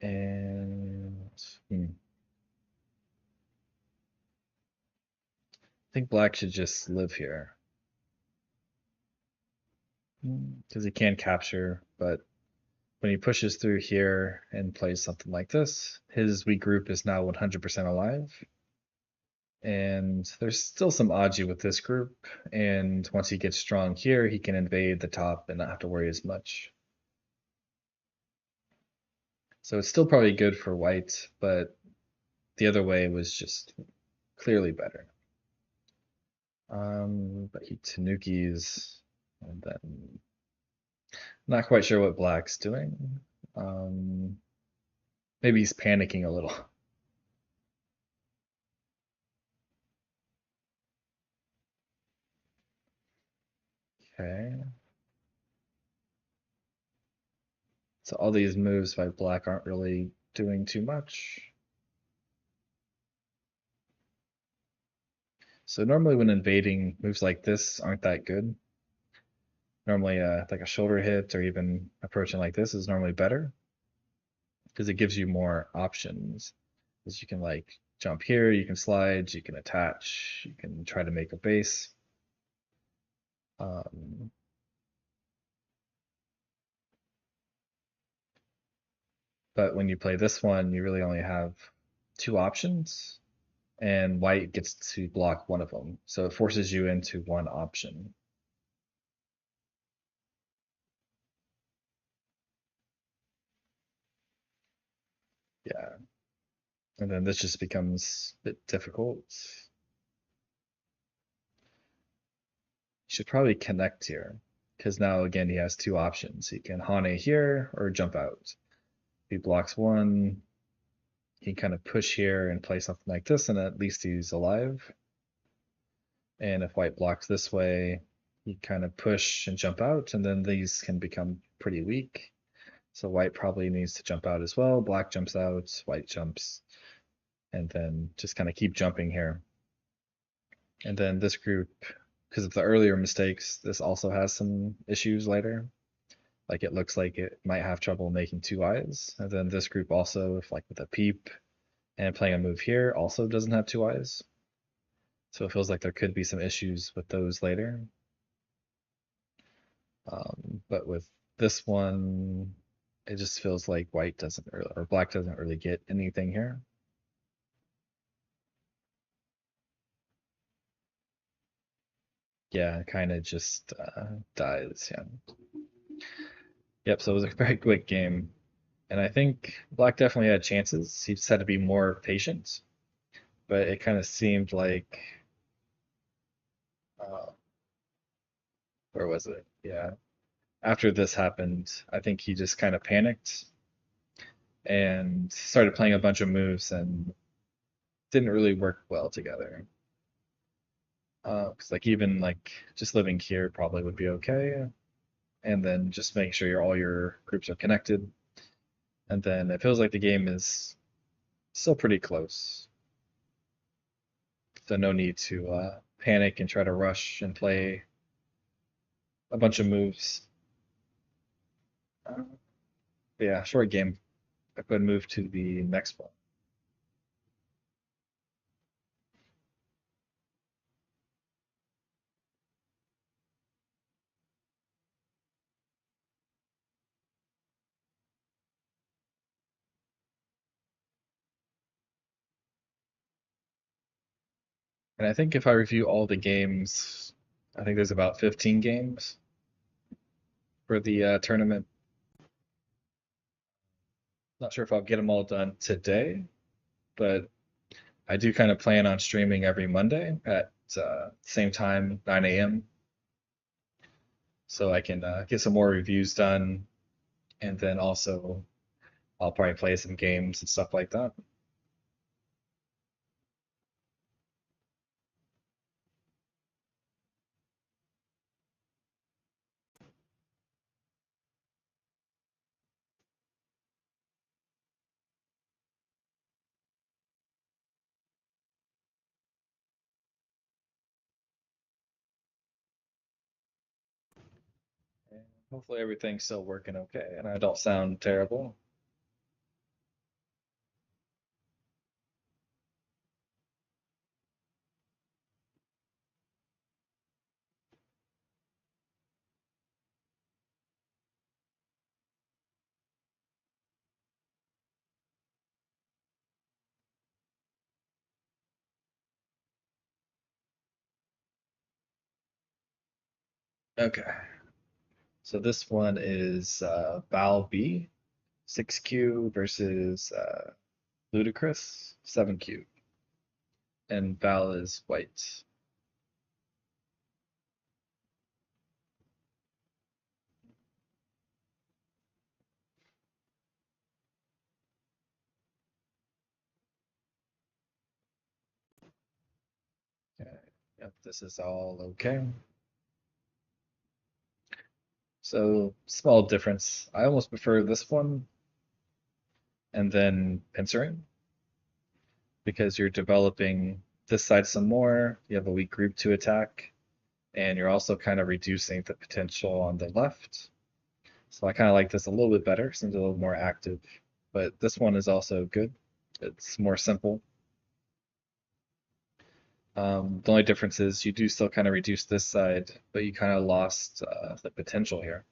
And I think black should just live here, because he can capture, but when he pushes through here and plays something like this, his weak group is now 100% alive. And there's still some Aji with this group, and once he gets strong here, he can invade the top and not have to worry as much. So it's still probably good for white, but the other way was just clearly better. But he tanukis, and then not quite sure what black's doing. Maybe he's panicking a little. Okay. So all these moves by black aren't really doing too much. So normally when invading, moves like this aren't that good. Normally like a shoulder hit or even approaching like this is normally better, because it gives you more options. Because you can like jump here, you can slide, you can attach, you can try to make a base. But when you play this one, you really only have two options, and white gets to block one of them. So it forces you into one option. Yeah. And then this just becomes a bit difficult. You should probably connect here, because now again he has two options. He can Hane here or jump out. If he blocks one, he can kind of push here and play something like this, and at least he's alive. And if white blocks this way, he kind of push and jump out, and then these can become pretty weak. So white probably needs to jump out as well. Black jumps out, white jumps, and then just kind of keep jumping here. And then this group, because of the earlier mistakes, this also has some issues later. Like it looks like it might have trouble making two eyes. And then this group also, if like with a peep and playing a move here, also doesn't have two eyes. So it feels like there could be some issues with those later. But with this one, it just feels like white doesn't really, or black doesn't really get anything here. Yeah, it kind of just dies. Yeah. Yep. So it was a very quick game, and I think black definitely had chances. He just had to be more patient, but it kind of seemed like, uh, where was it? Yeah. After this happened, I think he just kind of panicked and started playing a bunch of moves and didn't really work well together. Because like even like just living here probably would be okay, and then just make sure all your groups are connected, and then it feels like the game is still pretty close. So no need to panic and try to rush and play a bunch of moves. Yeah, short game. I could move to the next one. And I think if I review all the games, I think there's about 15 games for the tournament. Not sure if I'll get them all done today, but I do kind of plan on streaming every Monday at same time, 9 a.m. So I can get some more reviews done, and then also I'll probably play some games and stuff like that. Hopefully everything's still working okay and I don't sound terrible. Okay, so this one is Bowel B, 6Q versus Ludicrous, 7Q, and Val is white. Okay, yep, this is all okay. So, small difference. I almost prefer this one and then pincering because you're developing this side some more. You have a weak group to attack, and you're also kind of reducing the potential on the left. So I kind of like this a little bit better, seems a little more active. But this one is also good. It's more simple. The only difference is you do still kind of reduce this side, but you kind of lost the potential here.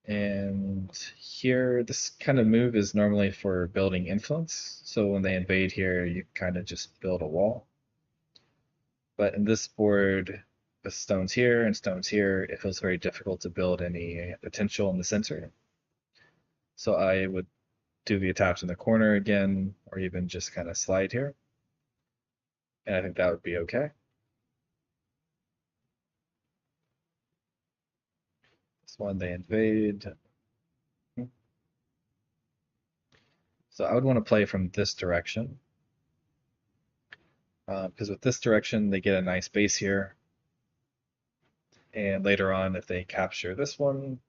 And here, this kind of move is normally for building influence. So when they invade here, you kind of just build a wall. But in this board, with stones here and stones here, it feels very difficult to build any potential in the center. So I would do the attach in the corner again, or even just kind of slide here. And I think that would be okay. This one they invade. So I would want to play from this direction. Because with this direction, they get a nice base here. And later on, if they capture this one,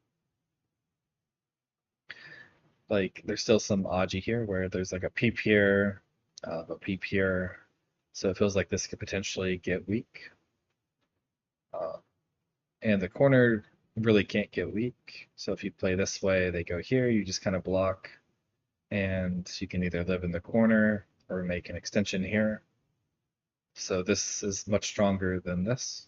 like there's still some Aji here where there's like a peep here, a peep here. So it feels like this could potentially get weak. Uh, and the corner really can't get weak. So if you play this way, they go here, you just kind of block. And you can either live in the corner or make an extension here. So this is much stronger than this.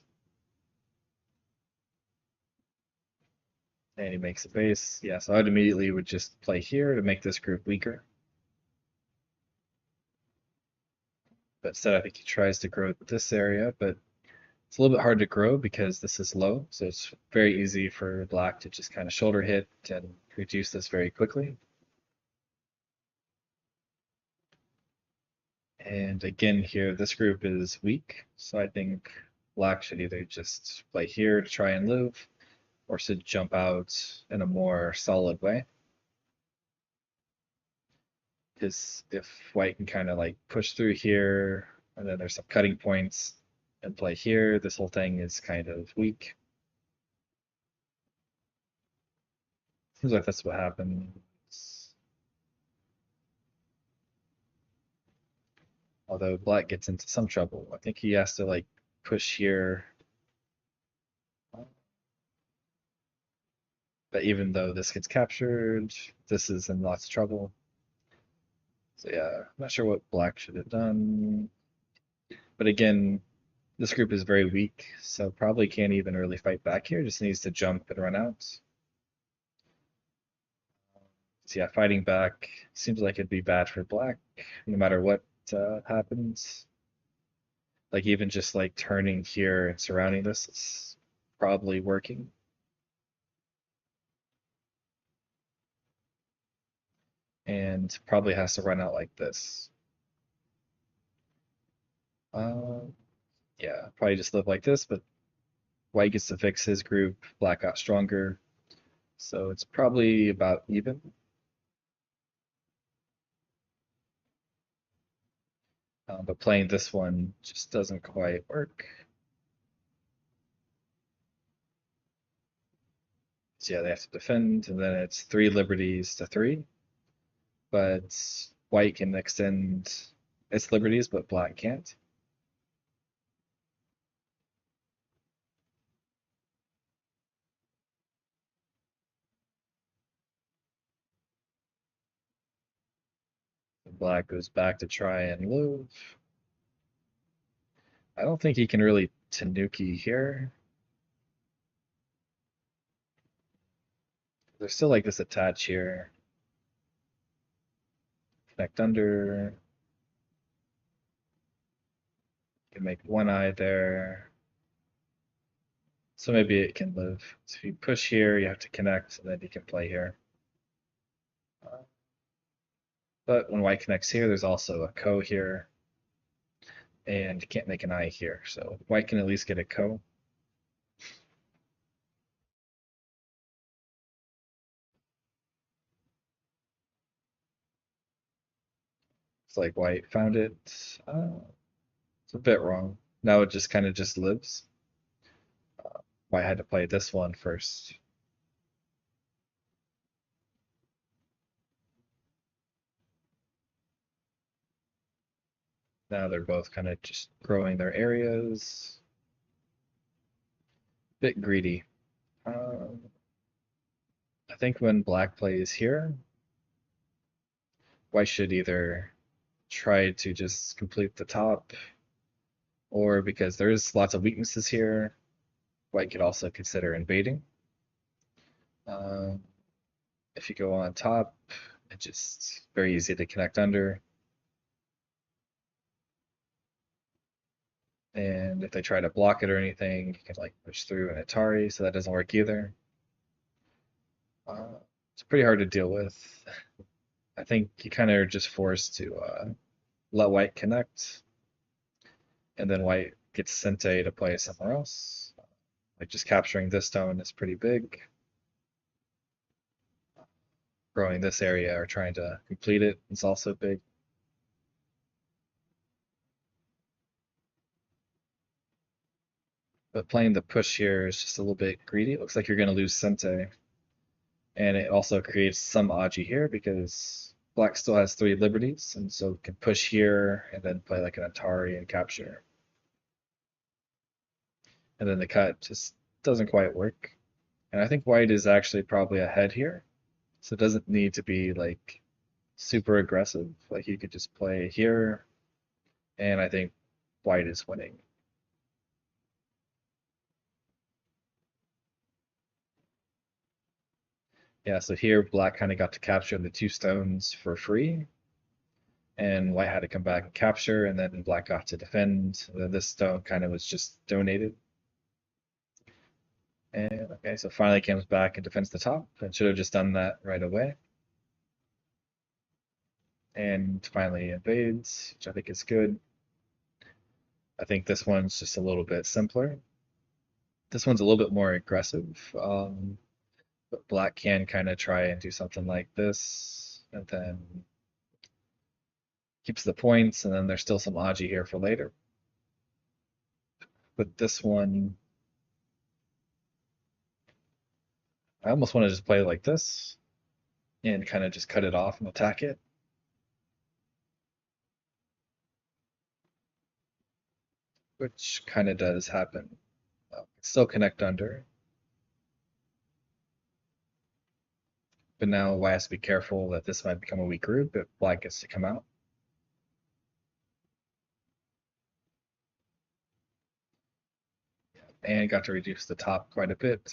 And he makes a base. Yeah, so I'd immediately would just play here to make this group weaker. But instead, I think he tries to grow this area, but it's a little bit hard to grow because this is low. So it's very easy for black to just kind of shoulder hit and reduce this very quickly. And again here, this group is weak. So I think black should either just play here to try and live, or should jump out in a more solid way. Because if white can kind of like push through here, and then there's some cutting points, and play here, this whole thing is kind of weak. Seems like that's what happens. Although black gets into some trouble. I think he has to like push here. But even though this gets captured, this is in lots of trouble. So yeah, I'm not sure what black should have done. But again, this group is very weak, so probably can't even really fight back here. Just needs to jump and run out. So yeah, fighting back seems like it'd be bad for black, no matter what happens. Like even just like turning here and surrounding this is probably working. And probably has to run out like this. Uh, yeah, probably just live like this, but white gets to fix his group, black got stronger. So it's probably about even. But playing this one just doesn't quite work. So yeah, they have to defend, and then it's 3 liberties to 3. But white can extend its liberties, but black can't. Black goes back to try and live. I don't think he can really Tanuki here. There's still like this attach here. Connect under. Can make one eye there. So maybe it can live. So if you push here, you have to connect, and then you can play here. But when white connects here, there's also a ko here, and you can't make an eye here. So white can at least get a ko. It's like white found it. It's a bit wrong. Now it just kind of just lives. White had to play this one first. Now they're both kind of just growing their areas. Bit greedy. I think when black plays here, white should either try to just complete the top, or because there's lots of weaknesses here, white could also consider invading. If you go on top, it's just very easy to connect under. And if they try to block it or anything, you can like push through an Atari, so that doesn't work either. It's pretty hard to deal with. I think you kind of are just forced to let white connect, and then white gets Sente to play somewhere else. Like just capturing this stone is pretty big. Growing this area or trying to complete it is also big. But playing the push here is just a little bit greedy. It looks like you're going to lose Sente. And it also creates some Aji here because black still has 3 liberties, and so can push here and then play like an Atari and capture. And then the cut just doesn't quite work. And I think white is actually probably ahead here. So it doesn't need to be like super aggressive. Like you could just play here, and I think white is winning. Yeah, so here black kind of got to capture the 2 stones for free, and white had to come back and capture, and then black got to defend. And then this stone kind of was just donated. And okay, so finally comes back and defends the top, and should have just done that right away. And finally invades, which I think is good. I think this one's just a little bit simpler. This one's a little bit more aggressive, but black can kind of try and do something like this, and then keeps the points, and then there's still some Aji here for later. But this one, I almost want to just play like this and kind of just cut it off and attack it. Which kind of does happen. Still connect under. But now white has to be careful that this might become a weak group if black gets to come out. And got to reduce the top quite a bit.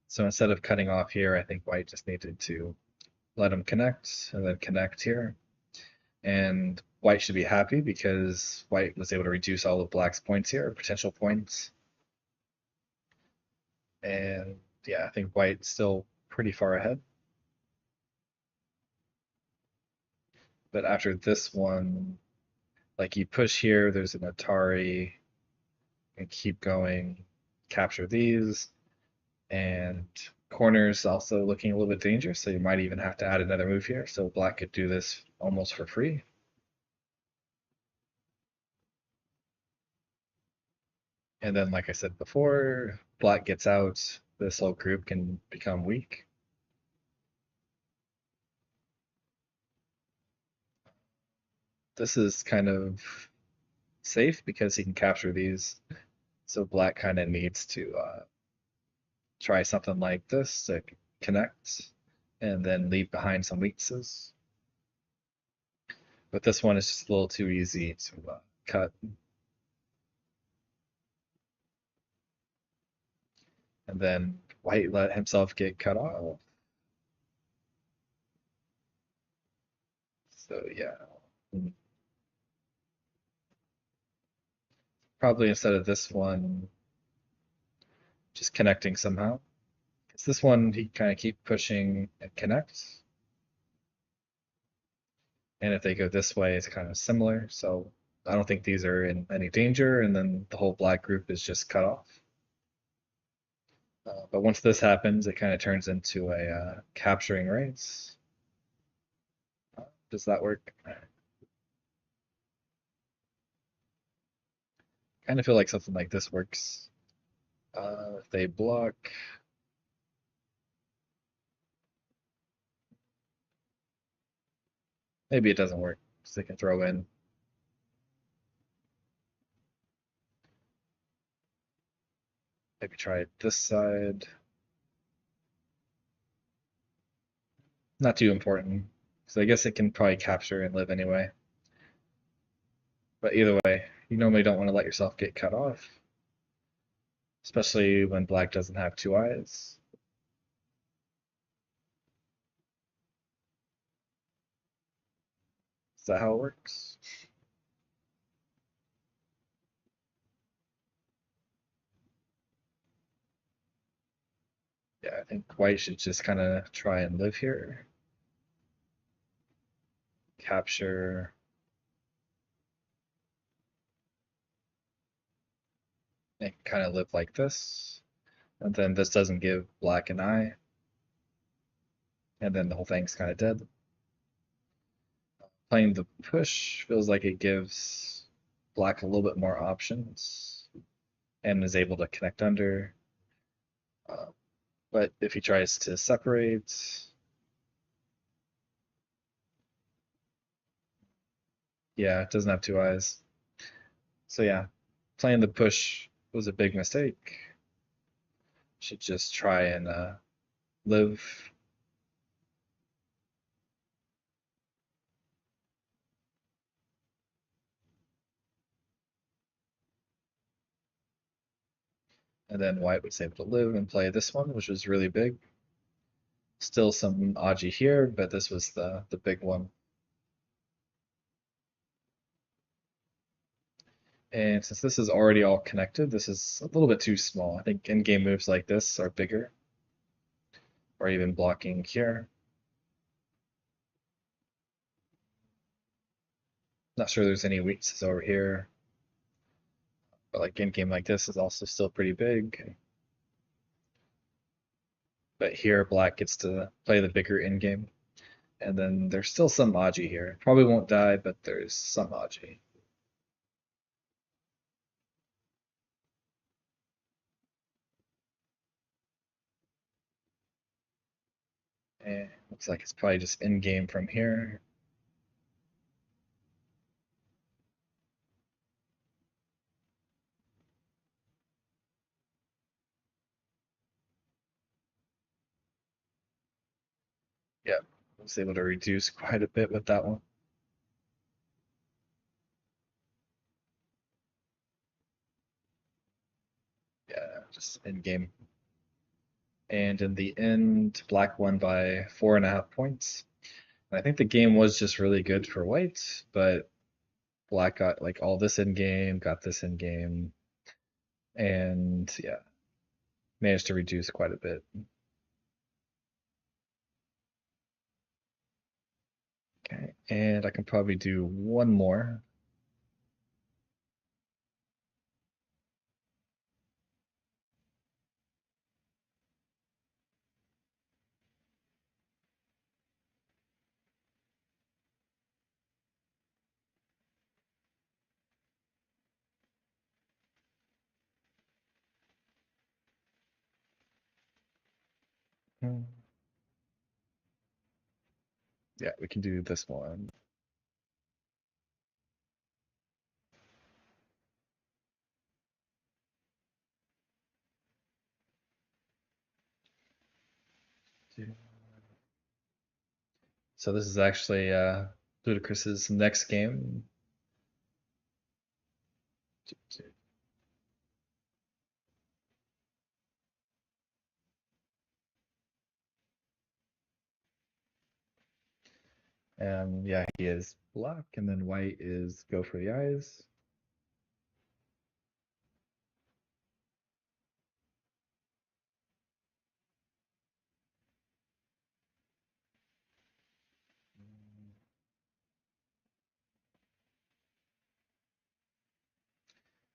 So instead of cutting off here, I think white just needed to let them connect and then connect here. And white should be happy because white was able to reduce all of black's points here, potential points. And yeah, I think white's still pretty far ahead. But after this one, like you push here, there's an Atari, and keep going, capture these, and corners also looking a little bit dangerous, so you might even have to add another move here. So black could do this almost for free. And then, like I said before, black gets out, this whole group can become weak. This is kind of safe because he can capture these. So black kind of needs to try something like this to connect and then leave behind some weaknesses. But this one is just a little too easy to cut. And then white let himself get cut off. So yeah, probably instead of this one, just connecting somehow. Because this one, he kind of keep pushing and connect. And if they go this way, it's kind of similar. So I don't think these are in any danger. And then the whole black group is just cut off. But once this happens, it kind of turns into a capturing race. Does that work? Kind of feel like something like this works. If they block, maybe it doesn't work. So they can throw in. Maybe try this side. Not too important. So I guess it can probably capture and live anyway. But either way, you normally don't want to let yourself get cut off, especially when black doesn't have two eyes. Is that how it works? Yeah, I think white should just kind of try and live here. Capture. And kind of live like this. And then this doesn't give black an eye. And then the whole thing's kind of dead. Playing the push feels like it gives black a little bit more options and is able to connect under. Uh, but if he tries to separate, yeah, it doesn't have two eyes. So yeah, playing the push was a big mistake. Should just try and live. And then white was able to live and play this one, which was really big. Still some Aji here, but this was the big one. And since this is already all connected, this is a little bit too small. I think in-game moves like this are bigger, or even blocking here. Not sure there's any weaknesses over here, but like in-game like this is also still pretty big. But here black gets to play the bigger in-game. And then there's still some Aji here. Probably won't die, but there's some Aji. And looks like it's probably just in-game from here. Yeah, I was able to reduce quite a bit with that one. Yeah, just in-game. And in the end, black won by 4.5 points. And I think the game was just really good for white, but black got like all this in game, got this in game, and yeah, managed to reduce quite a bit. Okay, and I can probably do one more. Hmm. Yeah, we can do this one. So this is actually Ludicrous's next game. And yeah, he is black, and then white is go for the eyes.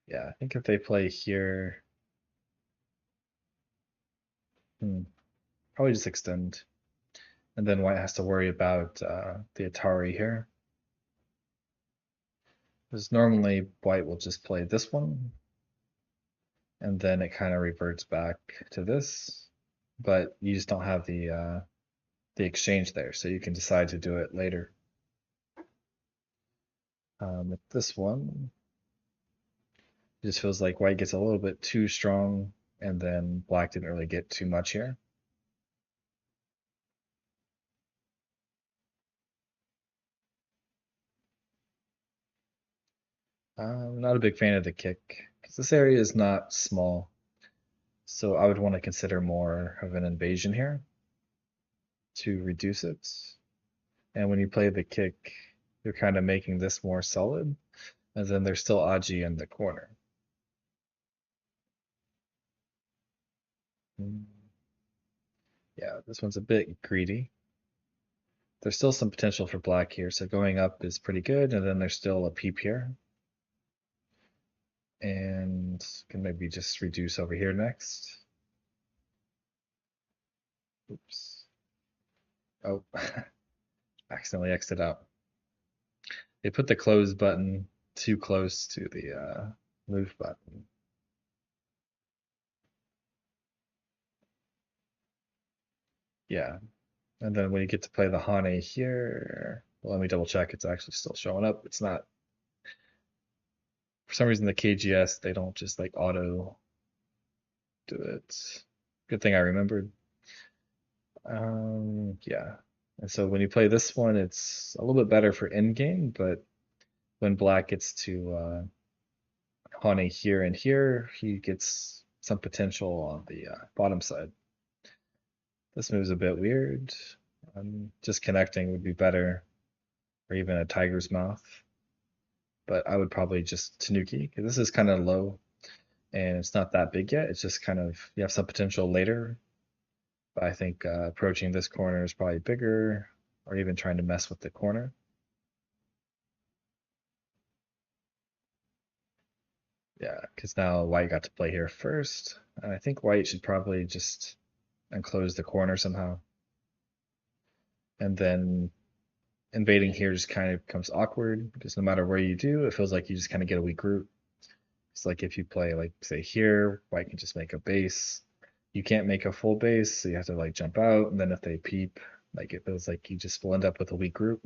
Yeah, I think if they play here, probably just extend. And then white has to worry about the Atari here. Because normally white will just play this one, and then it kind of reverts back to this. But you just don't have the exchange there, so you can decide to do it later. With this one, it just feels like white gets a little bit too strong, and then black didn't really get too much here. I'm not a big fan of the kick, because this area is not small, so I would want to consider more of an invasion here to reduce it. And when you play the kick, you're kind of making this more solid, and then there's still Aji in the corner. Yeah, this one's a bit greedy. There's still some potential for black here, so going up is pretty good, and then there's still a peep here. And can maybe just reduce over here next. Oops. Oh, accidentally exited out. They put the close button too close to the move button. Yeah, and then when you get to play the Hane here, well, let me double check. It's actually still showing up. It's not. For some reason, the KGS, they don't just like auto do it. Good thing I remembered. Yeah. And so when you play this one, it's a little bit better for end game, but when black gets to Hane here and here, he gets some potential on the bottom side. This move's a bit weird. Just connecting would be better, or even a tiger's mouth. But I would probably just Tanuki, because this is kind of low, and it's not that big yet. It's just kind of, you have some potential later. But I think approaching this corner is probably bigger, or even trying to mess with the corner. Yeah, because now white got to play here first. And I think white should probably just enclose the corner somehow. And then invading here just kind of becomes awkward because no matter where you do, it feels like you just kind of get a weak group. It's like if you play, like, say here, white can just make a base. You can't make a full base, so you have to like jump out. And then if they peep, like it feels like you just will end up with a weak group.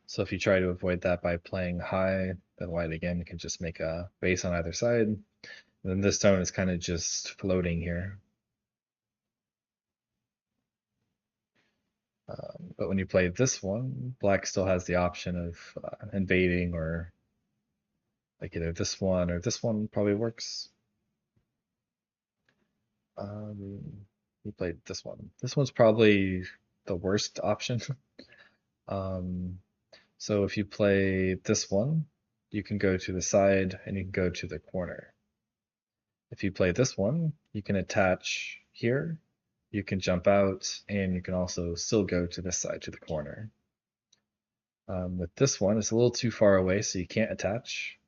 So if you try to avoid that by playing high, then white again can just make a base on either side. And then this stone is kind of just floating here. But when you play this one, black still has the option of invading, or like either this one or this one probably works. He played this one. This one's probably the worst option. So if you play this one, you can go to the side and you can go to the corner. If you play this one, you can attach here, you can jump out, and you can also still go to this side to the corner. With this one, it's a little too far away, so you can't attach.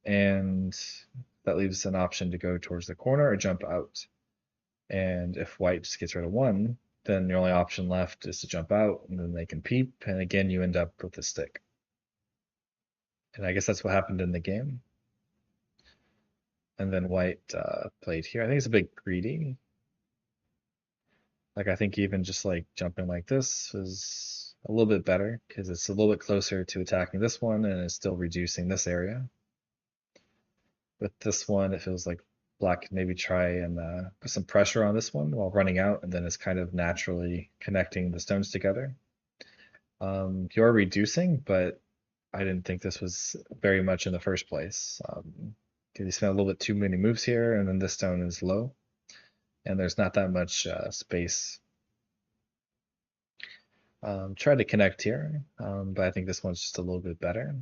And that leaves an option to go towards the corner or jump out. And if white just gets rid of one, then the only option left is to jump out, and then they can peep, and again you end up with a stick. And I guess that's what happened in the game. And then white played here. I think it's a bit greedy. Like I think even just like jumping like this is a little bit better because it's a little bit closer to attacking this one and it's still reducing this area. With this one, it feels like black can maybe try and put some pressure on this one while running out, and then it's kind of naturally connecting the stones together. You're reducing, but I didn't think this was very much in the first place. Because you spent a little bit too many moves here, and then this stone is low, and there's not that much space. Try to connect here, but I think this one's just a little bit better.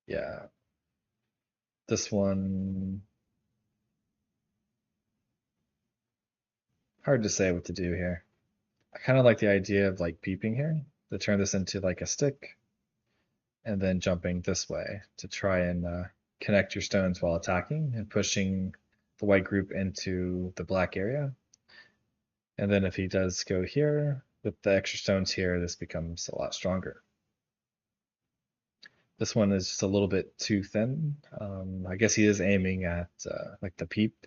Yeah, this one, hard to say what to do here. I kind of like the idea of like peeping here to turn this into like a stick and then jumping this way to try and connect your stones while attacking and pushing the white group into the black area. And then if he does go here with the extra stones here, this becomes a lot stronger. This one is just a little bit too thin. I guess he is aiming at like the peep,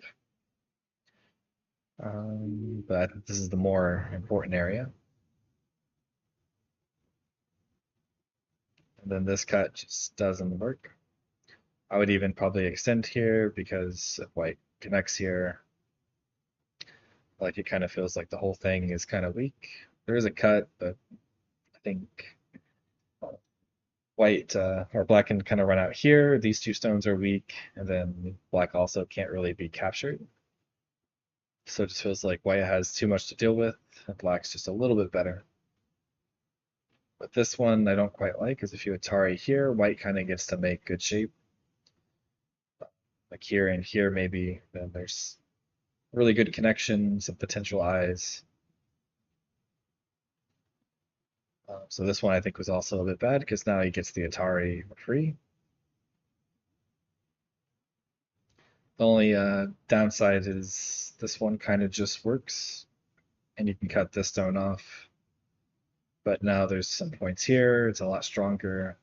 but this is the more important area. And then this cut just doesn't work. I would even probably extend here because if white connects here, like it kind of feels like the whole thing is kind of weak. There is a cut, but I think white or black can kind of run out here. These two stones are weak, and then black also can't really be captured. So it just feels like white has too much to deal with, and black's just a little bit better. But this one I don't quite like, because if you Atari here, white kind of gets to make good shape. Like here and here maybe, then there's really good connections of potential eyes. So this one I think was also a bit bad, because now he gets the Atari for free. The only downside is this one kind of just works, and you can cut this stone off. But now there's some points here, it's a lot stronger,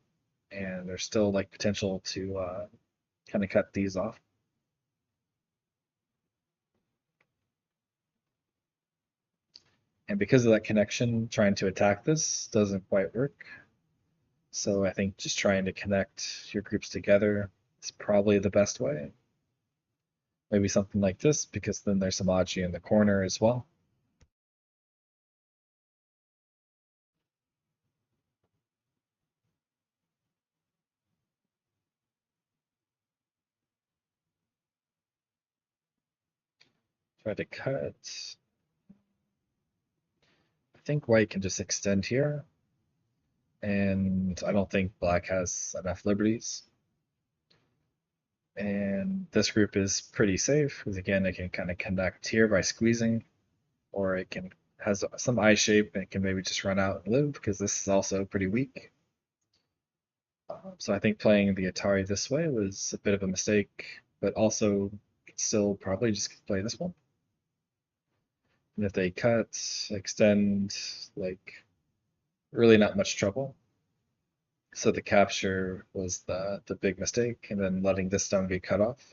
and there's still like potential to kind of cut these off. And because of that connection, trying to attack this doesn't quite work. So I think just trying to connect your groups together is probably the best way. Maybe something like this, because then there's some Aji in the corner as well. Try to cut. I think white can just extend here, and I don't think black has enough liberties. And this group is pretty safe, because again, it can kind of connect here by squeezing, or it can has some eye shape and it can maybe just run out and live, because this is also pretty weak. So I think playing the Atari this way was a bit of a mistake, but also still probably just play this one. And if they cut, extend, like really not much trouble. So the capture was the big mistake, and then letting this stone get cut off.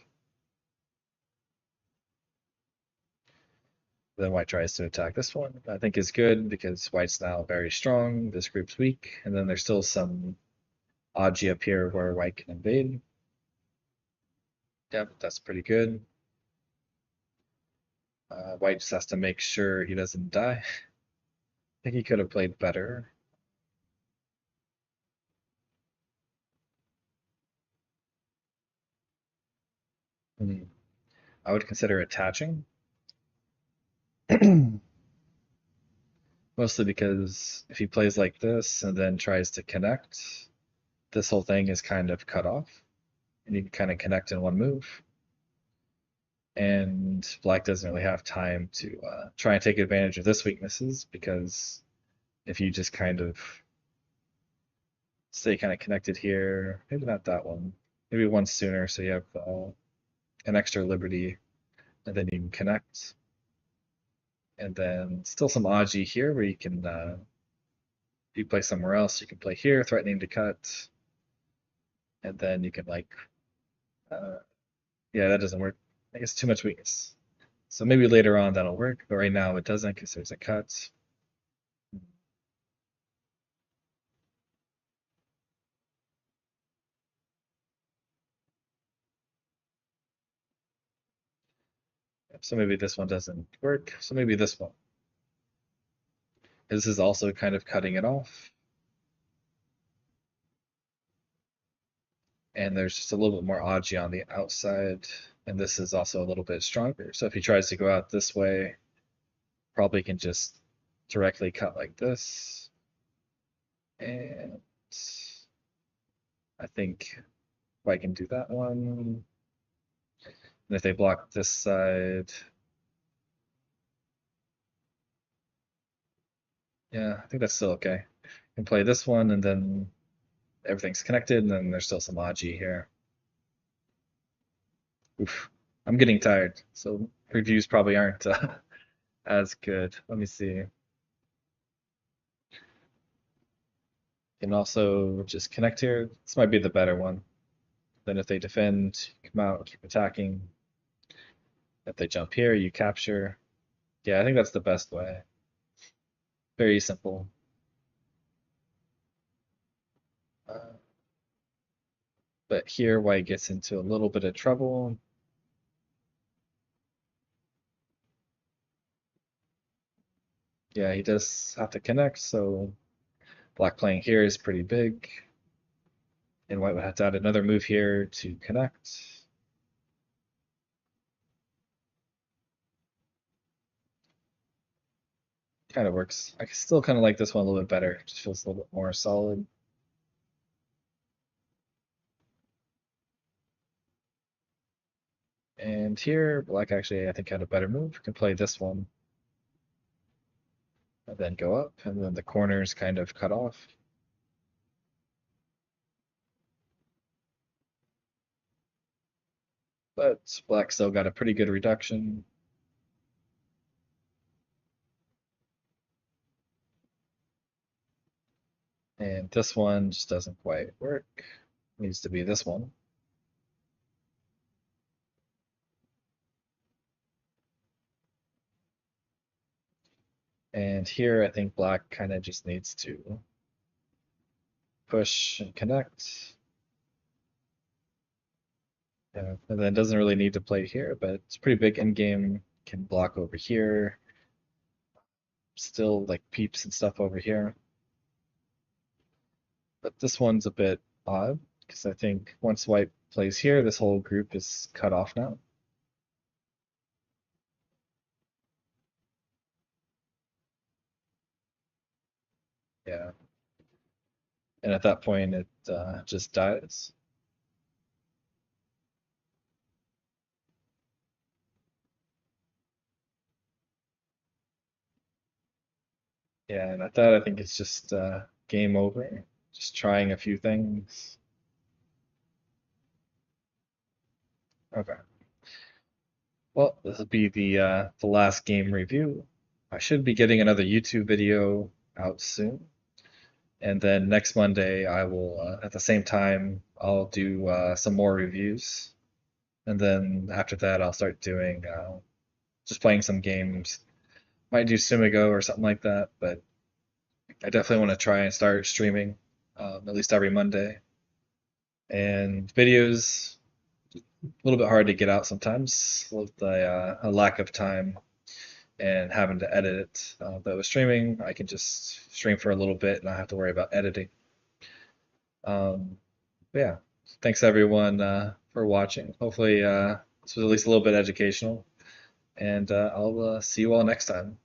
Then white tries to attack this one. I think is good, because white's now very strong, this group's weak, and then there's still some Aji up here where white can invade. Yep, that's pretty good. White just has to make sure he doesn't die. I think he could have played better. I would consider attaching. Mostly because if he plays like this and then tries to connect, this whole thing is kind of cut off. And you can kind of connect in one move. And black doesn't really have time to try and take advantage of this weaknesses, because if you just kind of stay kind of connected here, maybe not that one, maybe one sooner, so you have an extra liberty, and then you can connect. And then still some Aji here where you can, if you play somewhere else, you can play here, threatening to cut, and then you can like, uh, yeah, that doesn't work. I guess too much weakness. So maybe later on that'll work, but right now it doesn't, because there's a cut. So maybe this one doesn't work. So maybe this one. This is also kind of cutting it off. And there's just a little bit more Aji on the outside. And this is also a little bit stronger. So if he tries to go out this way, probably can just directly cut like this. And I think if I can do that one, and if they block this side, yeah, I think that's still okay. Can play this one, and then everything's connected, and then there's still some Aji here. Oof, I'm getting tired, so reviews probably aren't as good. Let me see. Can also just connect here. This might be the better one. Then if they defend, come out, keep attacking. If they jump here, you capture. Yeah, I think that's the best way. Very simple. But here, white gets into a little bit of trouble. Yeah, he does have to connect, so black playing here is pretty big. And white would have to add another move here to connect. Kind of works. I still kind of like this one a little bit better. Just feels a little bit more solid. And here, black actually, I think, had a better move. Can play this one. And then go up, and then the corners kind of cut off. But black still got a pretty good reduction. And this one just doesn't quite work. Needs to be this one. And here I think black kind of just needs to push and connect. Yeah, and then doesn't really need to play here, but it's pretty big end game. Can block over here. Still like peeps and stuff over here. But this one's a bit odd because I think once white plays here, this whole group is cut off now. Yeah. And at that point, it just dies. Yeah, and at that, I think it's just game over. Just trying a few things. Okay. Well, this will be the last game review. I should be getting another YouTube video out soon. And then next Monday, I will, at the same time, I'll do some more reviews. And then after that, I'll start doing just playing some games. Might do Sumigo or something like that, but I definitely want to try and start streaming at least every Monday. And videos, a little bit hard to get out sometimes with a lack of time and having to edit it. But with streaming, I can just stream for a little bit and not have to worry about editing. But yeah, thanks everyone for watching. Hopefully, this was at least a little bit educational, and I'll see you all next time.